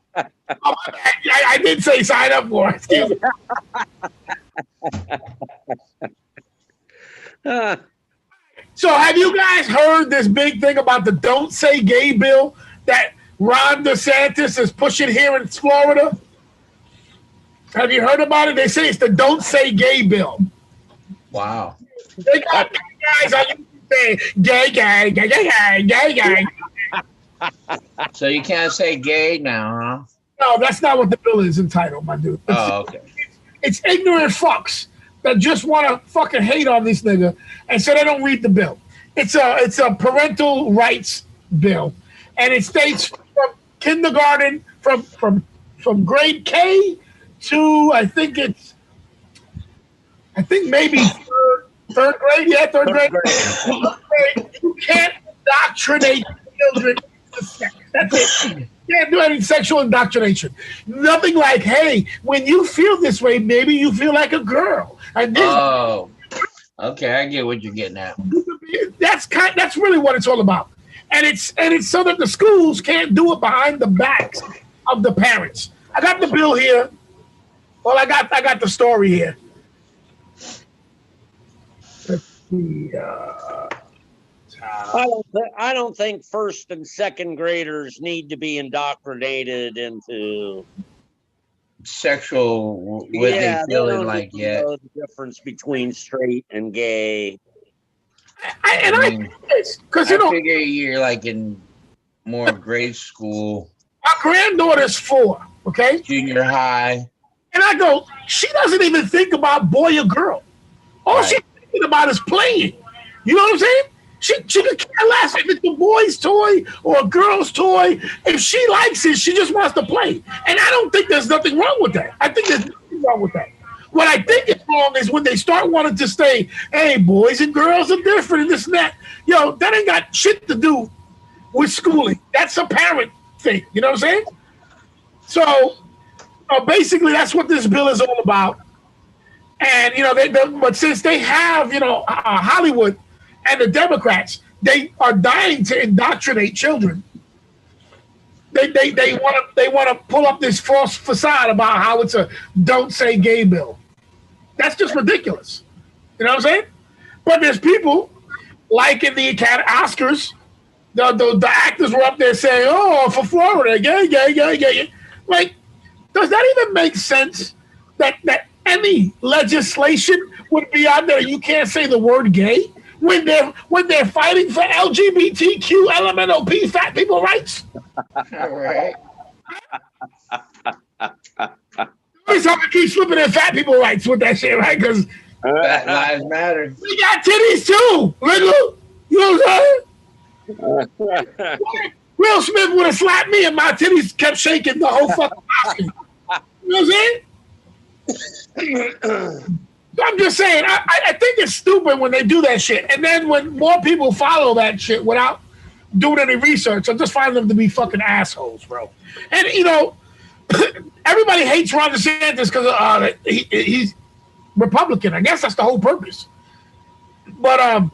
I did say sign up for it. Excuse me. So have you guys heard this big thing about the Don't Say Gay bill that Ron DeSantis is pushing here in Florida? Have you heard about it? They say it's the Don't Say Gay bill. Wow. They got guys on you saying gay, gay, gay, gay, gay, gay, gay. So you can't say gay now, huh? No, that's not what the bill is entitled, my dude. Okay. It's ignorant fucks that just want to fucking hate on this nigga, and so they don't read the bill. It's a parental rights bill, and it states from kindergarten, from grade K to I think maybe third grade. Yeah, third grade. You can't indoctrinate children. That's it. You can't do any sexual indoctrination. Nothing like, hey, when you feel this way, maybe you feel like a girl. And this, okay, I get what you're getting at. That's really what it's all about. And it's so that the schools can't do it behind the backs of the parents. I got the bill here. Well, I got the story here. I don't think first and second graders need to be indoctrinated into sexual what they feeling like yet. Know the difference between straight and gay. I figure you're like in more grade school. My granddaughter's 4, okay? Junior high. And I go, she doesn't even think about boy or girl. All she's thinking about is playing. You know what I'm saying? She could care less if it's a boy's toy or a girl's toy. If she likes it, she just wants to play. And I don't think there's nothing wrong with that. I think there's nothing wrong with that. What I think is wrong is when they start wanting to say, hey, boys and girls are different and this and that. Yo, that ain't got shit to do with schooling. That's a parent thing. You know what I'm saying? So basically, that's what this bill is all about. And, but since they have, Hollywood and the Democrats, they are dying to indoctrinate children. They want to pull up this false facade about how it's a don't say gay bill. That's just ridiculous. You know what I'm saying? But there's people like in the Oscars, the actors were up there saying, "Oh, for Florida, gay." Like, does that even make sense? That any legislation would be out there? You can't say the word gay when they're fighting for LGBTQ LMNOP fat people rights. All right. Always have to keep slipping in fat people rights with that shit, right? Because Fat lives matter. We got titties too, Riddle. You know what I'm saying? Will Smith would have slapped me and my titties kept shaking the whole fucking Oscar. You know what I'm saying? I'm just saying, I think it's stupid when they do that shit. And then when more people follow that shit without doing any research, I just find them to be fucking assholes, bro. And, everybody hates Ron DeSantis because he's Republican. I guess that's the whole purpose. But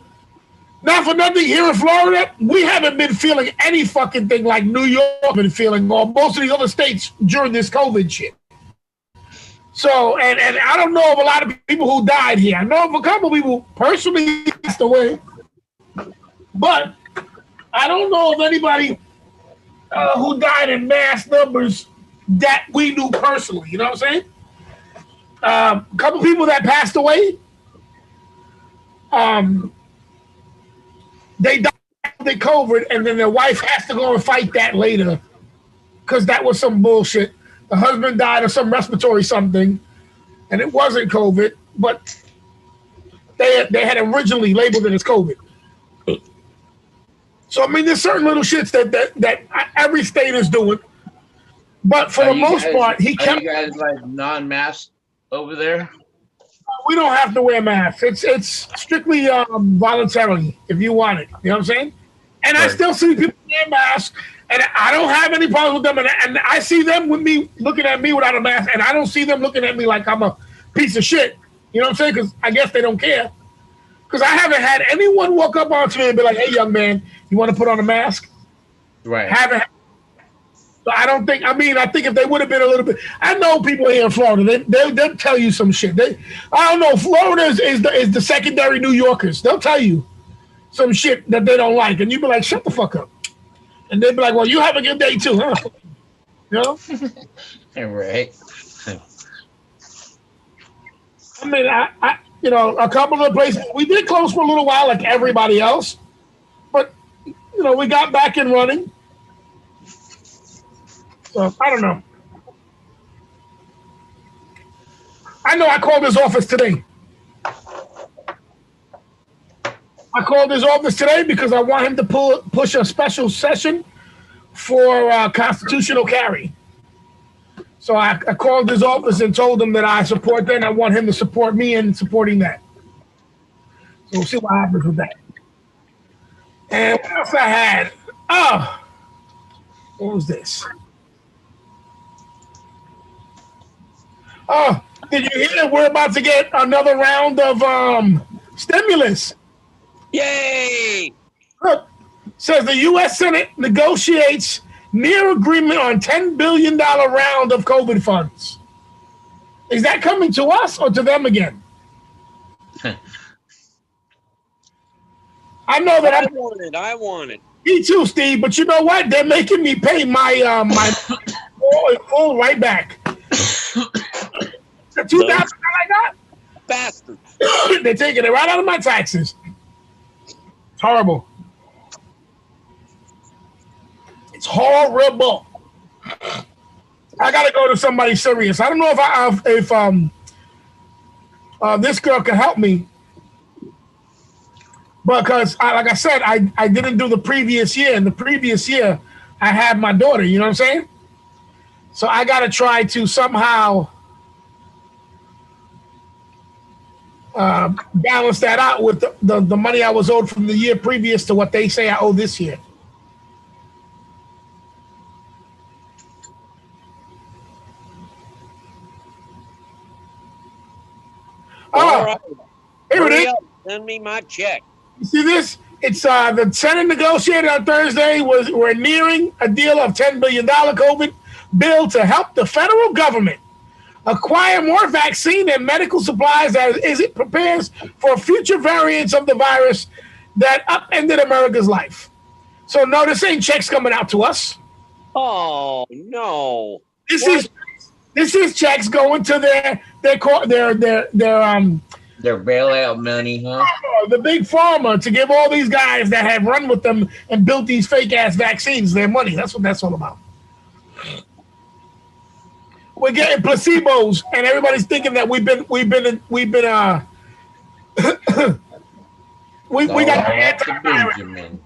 not for nothing, here in Florida, we haven't been feeling any fucking thing like New York has been feeling, or most of these other states during this COVID shit. So, and I don't know of a lot of people who died here. I know of a couple people personally passed away, but I don't know of anybody who died in mass numbers that we knew personally. You know what I'm saying? A couple people that passed away, they died of COVID, and then their wife has to go and fight that later because that was some bullshit. The husband died of some respiratory something, and it wasn't COVID, but they had originally labeled it as COVID. So, I mean, there's certain little shits that every state is doing. But for the most part, he kept... Are you guys like non-masked over there? We don't have to wear masks. It's strictly voluntarily if you want it. You know what I'm saying? And right. I still see people wear masks, and I don't have any problems with them. And I see them with me looking at me without a mask, and I don't see them looking at me like I'm a piece of shit. You know what I'm saying? Because I guess they don't care. Because I haven't had anyone walk up onto me and be like, "Hey, young man, you want to put on a mask?" Right. So I don't think. I mean, I think if they would have been a little bit. I know people here in Florida. They'll tell you some shit. I don't know. Florida is the secondary New Yorkers. They'll tell you some shit that they don't like, and you be like, "Shut the fuck up," and they'll be like, "Well, you have a good day too, huh?" You know. Right. I mean, I a couple of places we did close for a little while, like everybody else, but we got back and running. So I don't know. I know I called his office today. I called his office today because I want him to push a special session for constitutional carry. So I called his office and told him that I support that and I want him to support me in supporting that. So we'll see what happens with that. And what else I had? Oh, what was this? Oh, did you hear that we're about to get another round of stimulus? Yay! Look, says the U.S. Senate negotiates near agreement on $10 billion round of COVID funds. Is that coming to us or to them again? I know that I want it. Me too, Steve. But you know what? They're making me pay my my full right back. The $2,000 I got, bastards. They're taking it right out of my taxes. It's horrible. It's horrible. I gotta go to somebody serious. I don't know if this girl can help me, because like I said, I didn't do the previous year. In the previous year, I had my daughter. You know what I'm saying? So I gotta try to somehow balance that out with the money I was owed from the year previous to what they say I owe this year. All right. Here it is. Send me my check. You see this? It's the Senate negotiated on Thursday. We're nearing a deal of $10 billion COVID bill to help the federal government acquire more vaccine and medical supplies as it prepares for future variants of the virus that upended America's life. So no, this ain't checks coming out to us. Oh no! This is checks going to their bailout money, huh? The big pharma to give all these guys that have run with them and built these fake ass vaccines their money. That's what that's all about. We're getting placebos, and everybody's thinking that we got the antivirus.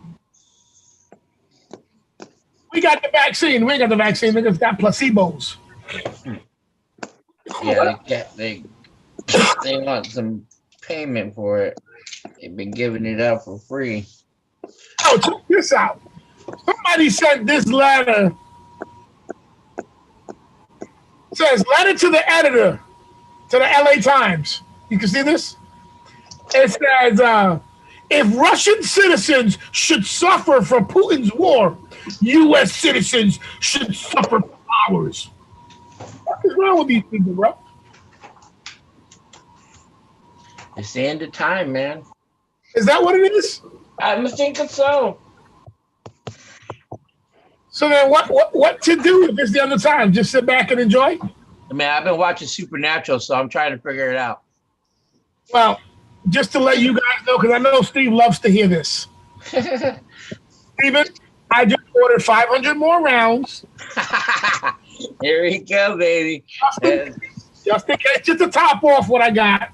We got the vaccine. We ain't got the vaccine. Niggas got placebos. Yeah, they want some payment for it. They've been giving it out for free. Oh, check this out. Somebody sent this letter. It says, letter to the editor, to the LA Times. You can see this? It says, if Russian citizens should suffer from Putin's war, U.S. citizens should suffer from ours. What is wrong with these people, bro? It's the end of time, man. Is that what it is? I'm thinking so. So then what to do if it's the other time? Just sit back and enjoy? I mean, I've been watching Supernatural, so I'm trying to figure it out. Well, just to let you guys know, because I know Steve loves to hear this. Steven, I just ordered 500 more rounds. Here we go, baby. Just in case, just to top off what I got.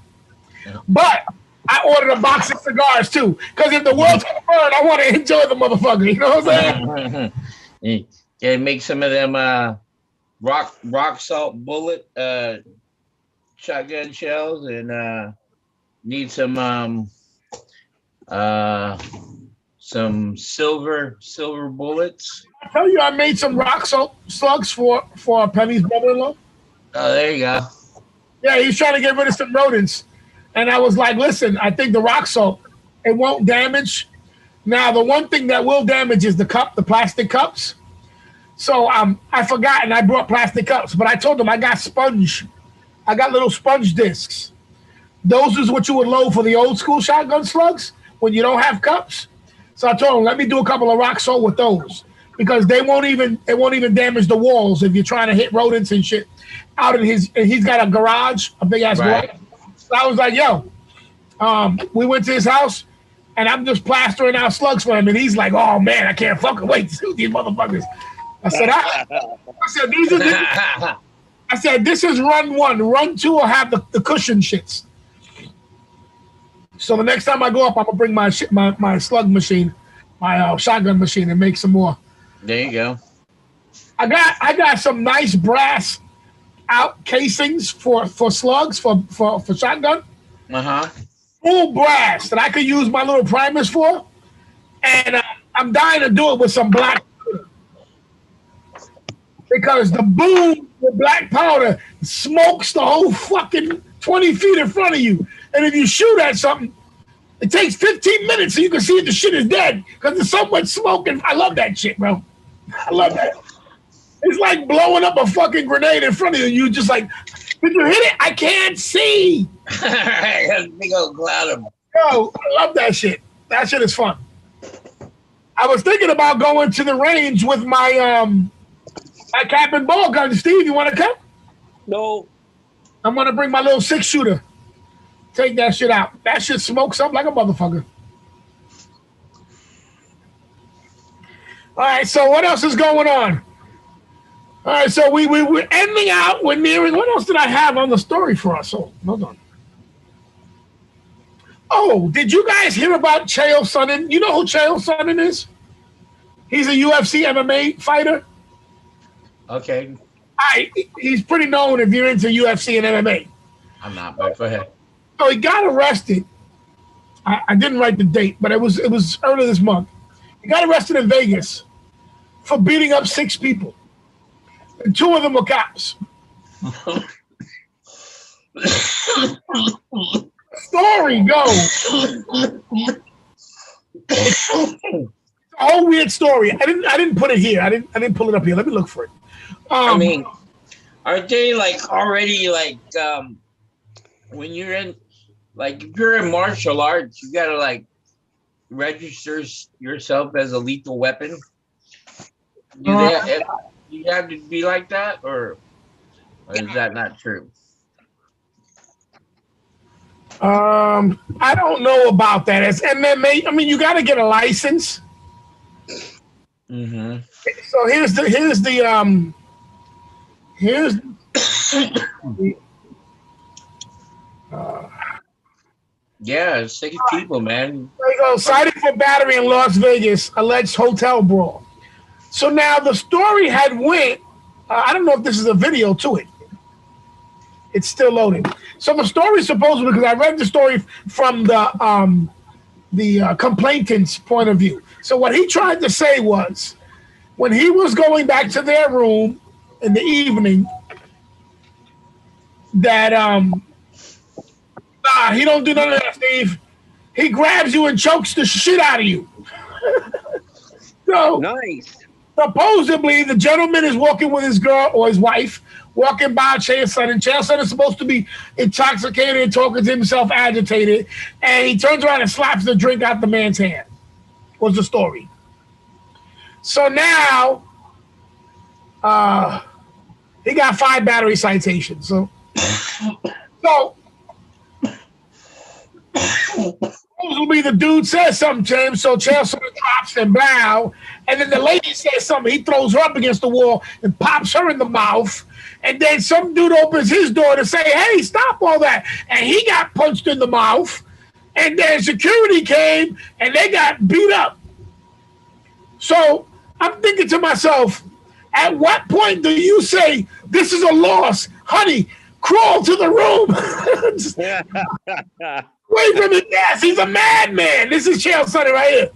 But I ordered a box of cigars too, because if the world's gonna burn, I want to enjoy the motherfucker. You know what I'm saying? Yeah, make some of them rock salt bullet shotgun shells, and need some silver bullets. I tell you, I made some rock salt slugs for Penny's brother-in-law. Oh, there you go. Yeah, he's trying to get rid of some rodents. And I was like, listen, I think the rock salt, it won't damage. Now, the one thing that will damage is the plastic cups. So I forgot, and I brought plastic cups. But I told them I got little sponge discs. Those is what you would load for the old school shotgun slugs when you don't have cups. So I told them, let me do a couple of rock salt with those, because it won't even damage the walls if you're trying to hit rodents and shit out in his. And he's got a garage, a big ass garage. So I was like, yo, we went to his house, and I'm just plastering out slugs for him, and he's like, oh man, I can't fucking wait to shoot these motherfuckers. I said, this is run one. Run two will have the cushion shits. So the next time I go up, I'm gonna bring my slug machine, my shotgun machine, and make some more. There you go. I got some nice brass out casings for slugs for shotgun. Full brass that I could use my little primers for, and I'm dying to do it with some black powder, because the boom with black powder smokes the whole fucking 20 feet in front of you. And if you shoot at something, it takes 15 minutes so you can see if the shit is dead, because there's so much smoke. And I love that shit, bro. I love that. It's like blowing up a fucking grenade in front of you. You just like, did you hit it? I can't see. Big old cloud of. Yo, I love that shit. That shit is fun. I was thinking about going to the range with my my cap and ball gun. Steve, you want to come? No. I'm gonna bring my little 6-shooter. Take that shit out. That shit smokes up like a motherfucker. All right, so what else is going on? All right, so we're ending out. We're nearing. What else did I have on the story for us? Oh, hold on. Oh, did you guys hear about Chael Sonnen? You know who Chael Sonnen is? He's a UFC MMA fighter. Okay. He's pretty known if you're into UFC and MMA. I'm not, but go ahead. So he got arrested. I didn't write the date, but it was early this month. He got arrested in Vegas for beating up 6 people. And 2 of them were cops. Story goes. It's a whole weird story. I didn't put it here. I didn't pull it up here. Let me look for it. I mean, aren't they like already like when you're in like if you're in martial arts, you gotta like register yourself as a lethal weapon? Do you have to be like that, or is that not true? I don't know about that. As MMA, I mean, you got to get a license. Mm-hmm. So here's yeah, 6 people, man. There you go. Cited for battery in Las Vegas, alleged hotel brawl. So now the story had went. I don't know if this is a video to it. It's still loading. So the story supposedly, because I read the story from the complainant's point of view. So what he tried to say was, when he was going back to their room in the evening, that he don't do none of that, Steve. He grabs you and chokes the shit out of you. So nice. Supposedly, the gentleman is walking with his girl or his wife, walking by Chael Sonnen. Chael Sonnen is supposed to be intoxicated and talking to himself, agitated, and he turns around and slaps the drink out the man's hand. Was the story. So now, he got 5 battery citations. So supposedly the dude says something to him, so Chael Sonnen drops and blow, and then the lady says something. He throws her up against the wall and pops her in the mouth, and then some dude opens his door to say, "Hey, stop all that!" And he got punched in the mouth, and then security came and they got beat up. So I'm thinking to myself, at what point do you say this is a loss, honey? Crawl to the room. Away from his ass. He's a madman. This is Chael Sonnen right here.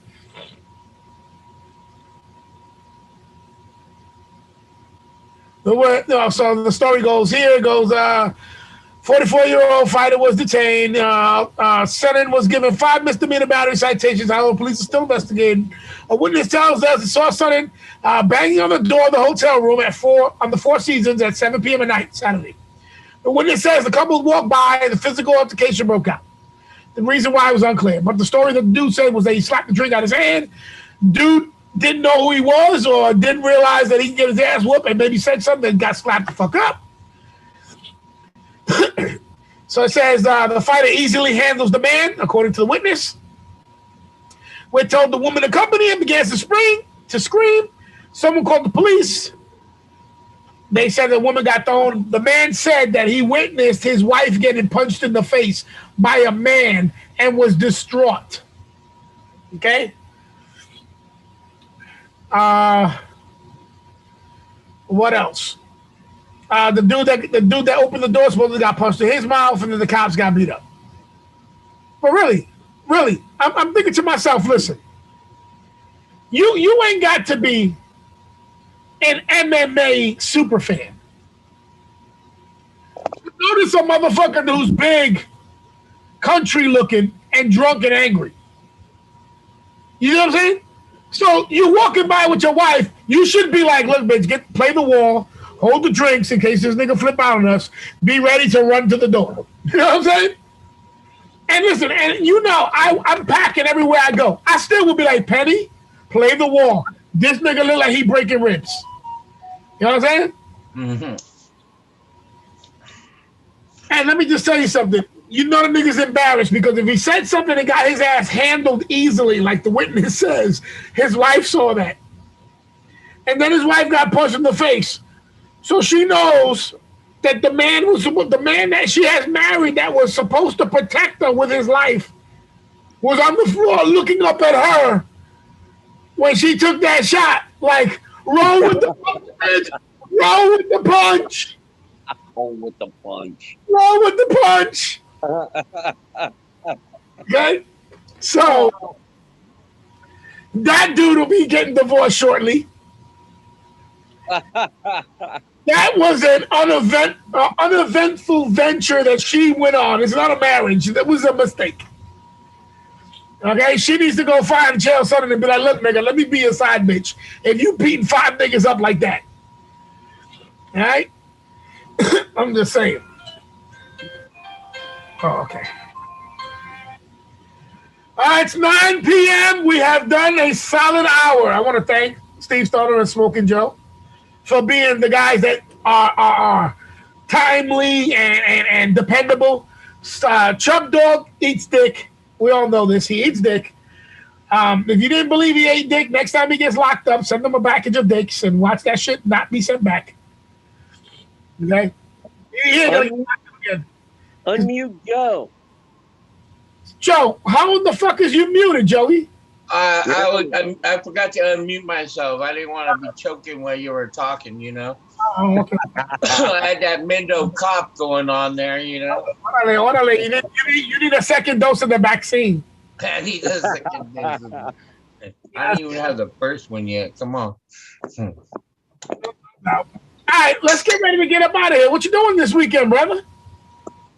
So the story goes here. It goes, 44-year-old fighter was detained. Sonnen was given 5 misdemeanor battery citations. However, police are still investigating. A witness tells us he saw Sonnen banging on the door of the hotel room on the Four Seasons at 7 p.m. at night, Saturday. The witness says the couple walked by and the physical altercation broke out. The reason why was unclear, but the story that the dude said was that he slapped the drink out of his hand. Dude didn't know who he was or didn't realize that he could get his ass whooped and maybe said something and got slapped the fuck up. So it says the fighter easily handles the man, according to the witness. We're told the woman accompanied him began to scream. Someone called the police. They said the woman got thrown. The man said that he witnessed his wife getting punched in the face by a man and was distraught. Okay? What else? The dude that opened the door supposedly got punched in his mouth, and then the cops got beat up. But really, I'm thinking to myself, listen, you ain't got to be an MMA super fan. Notice a motherfucker who's big, country looking, and drunk and angry. You know what I'm saying? So you walking by with your wife, you should be like, look, bitch, play the wall, hold the drinks in case this nigga flip out on us, be ready to run to the door. You know what I'm saying? And listen, and you know, I'm packing everywhere I go. I still will be like, Penny, play the wall. This nigga look like he breaking ribs. You know what I'm saying? Mm-hmm. And let me just tell you something. You know the nigga's embarrassed because if he said something and got his ass handled easily, like the witness says, his wife saw that. And then his wife got punched in the face. So she knows that the man that she has married that was supposed to protect her with his life was on the floor looking up at her when she took that shot. Like, roll with the punch, bitch. Roll with the punch. Roll with the punch. Roll with the punch. Okay? So, that dude will be getting divorced shortly. That was an uneventful venture that she went on. It's not a marriage. That was a mistake. Okay? She needs to go find Chael Sonnen and be like, look, nigga, let me be your side bitch. If you beating 5 niggas up like that. All right? I'm just saying. Oh, okay. All right, it's 9 p.m. We have done a solid hour. I want to thank Steve Stoner and Smoking Joe for being the guys that are timely and dependable. Chub Dog eats dick. We all know this. He eats dick. If you didn't believe he ate dick, next time he gets locked up, send him a package of dicks and watch that shit not be sent back. Okay? Unmute Joe. Joe, how the fuck is you muted, Joey? I forgot to unmute myself. I didn't want to be choking while you were talking, you know. Oh, okay. I had that Mendo cough going on there, you know. Orale. You need a second dose of the vaccine. I need a second dose. I don't even have the first one yet. Come on. All right, let's get ready to get up out of here. What you doing this weekend, brother?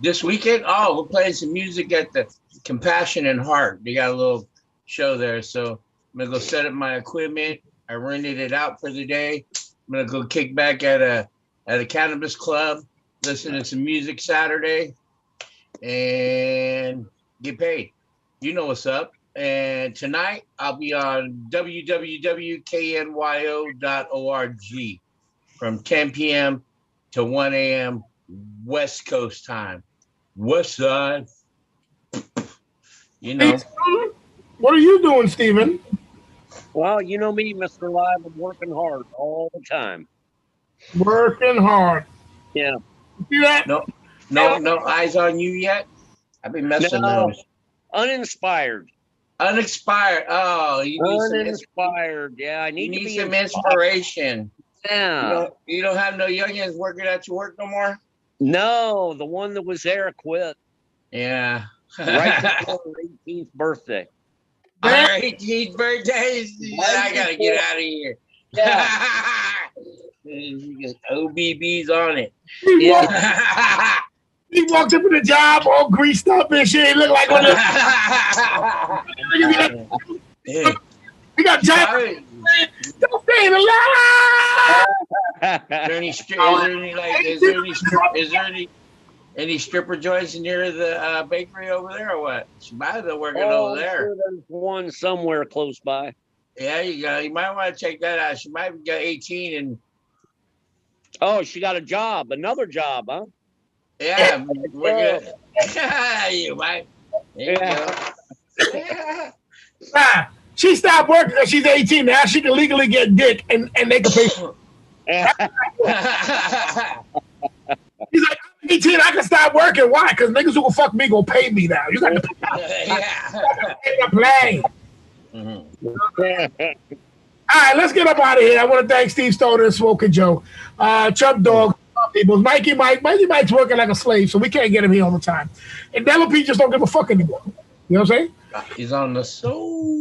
This weekend? Oh, we're playing some music at the Compassion and Heart. They got a little show there, so I'm gonna go set up my equipment. I rented it out for the day. I'm gonna go kick back at a cannabis club, listen to some music Saturday, and get paid. You know what's up. And tonight I'll be on www.knyo.org from 10 p.m. to 1 a.m. West Coast time. West Side. You know. What are you doing, Steven? Well, you know me, Mr. Live. I'm working hard all the time. Working hard. Yeah. See that? No eyes on you yet? I've been messing those. Uninspired. Unexpired. Oh, you need uninspired. Yeah, I need some inspiration. Yeah. You don't have no youngins working at your work no more? No, the one that was there quit. Yeah. Right before her 18th birthday. Our 18th birthday? I gotta get out of here. Yeah. OBB's on it. Yeah. He walked up in the job all greased up and shit. He looked like one of the... He got giant... Don't stay alive! Any stripper joints near the bakery over there or what? She might have been working over there. Sure there's one somewhere close by. Yeah, you might want to check that out. She might have got 18 and... Oh, she got a job. Another job, huh? Yeah, we're good. You might. Yeah. Nah, she stopped working because she's 18. Now she can legally get dick and they can pay for it. He's like, I'm 18, I can stop working. Why? Because niggas who will fuck me gonna pay me now. You got to pay the play. All right, let's get up out of here. I want to thank Steve Stoner and Smoking Joe. Chub Dog, people. Mikey Mike's working like a slave, so we can't get him here all the time. And Devil P just don't give a fuck anymore. You know what I'm saying? He's on the soul.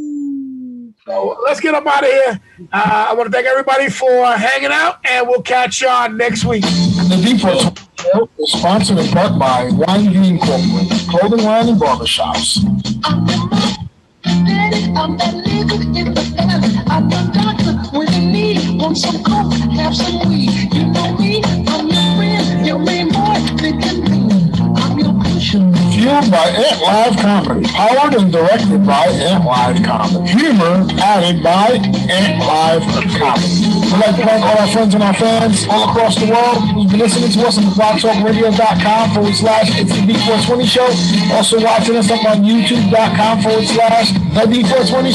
So let's get up out of here. I want to thank everybody for hanging out, and we'll catch y'all next week. The D420 Show is sponsored in part by Wine Green Incorporated, clothing line and barbershops. I'm that nigga in the air. I'm the doctor when you need. Want some coke, have some weed. You know me, I'm your friend, your main boy, big and mean. I'm your pusher. Fueled by Ant Live Comedy, powered and directed by Ant Live Comedy. Humor added by Ant Live Comedy. We'd like to thank all our friends and our fans all across the world who've been listening to us on the blogtalkradio.com/It's the D420 Show. Also watching us up on YouTube.com/The D420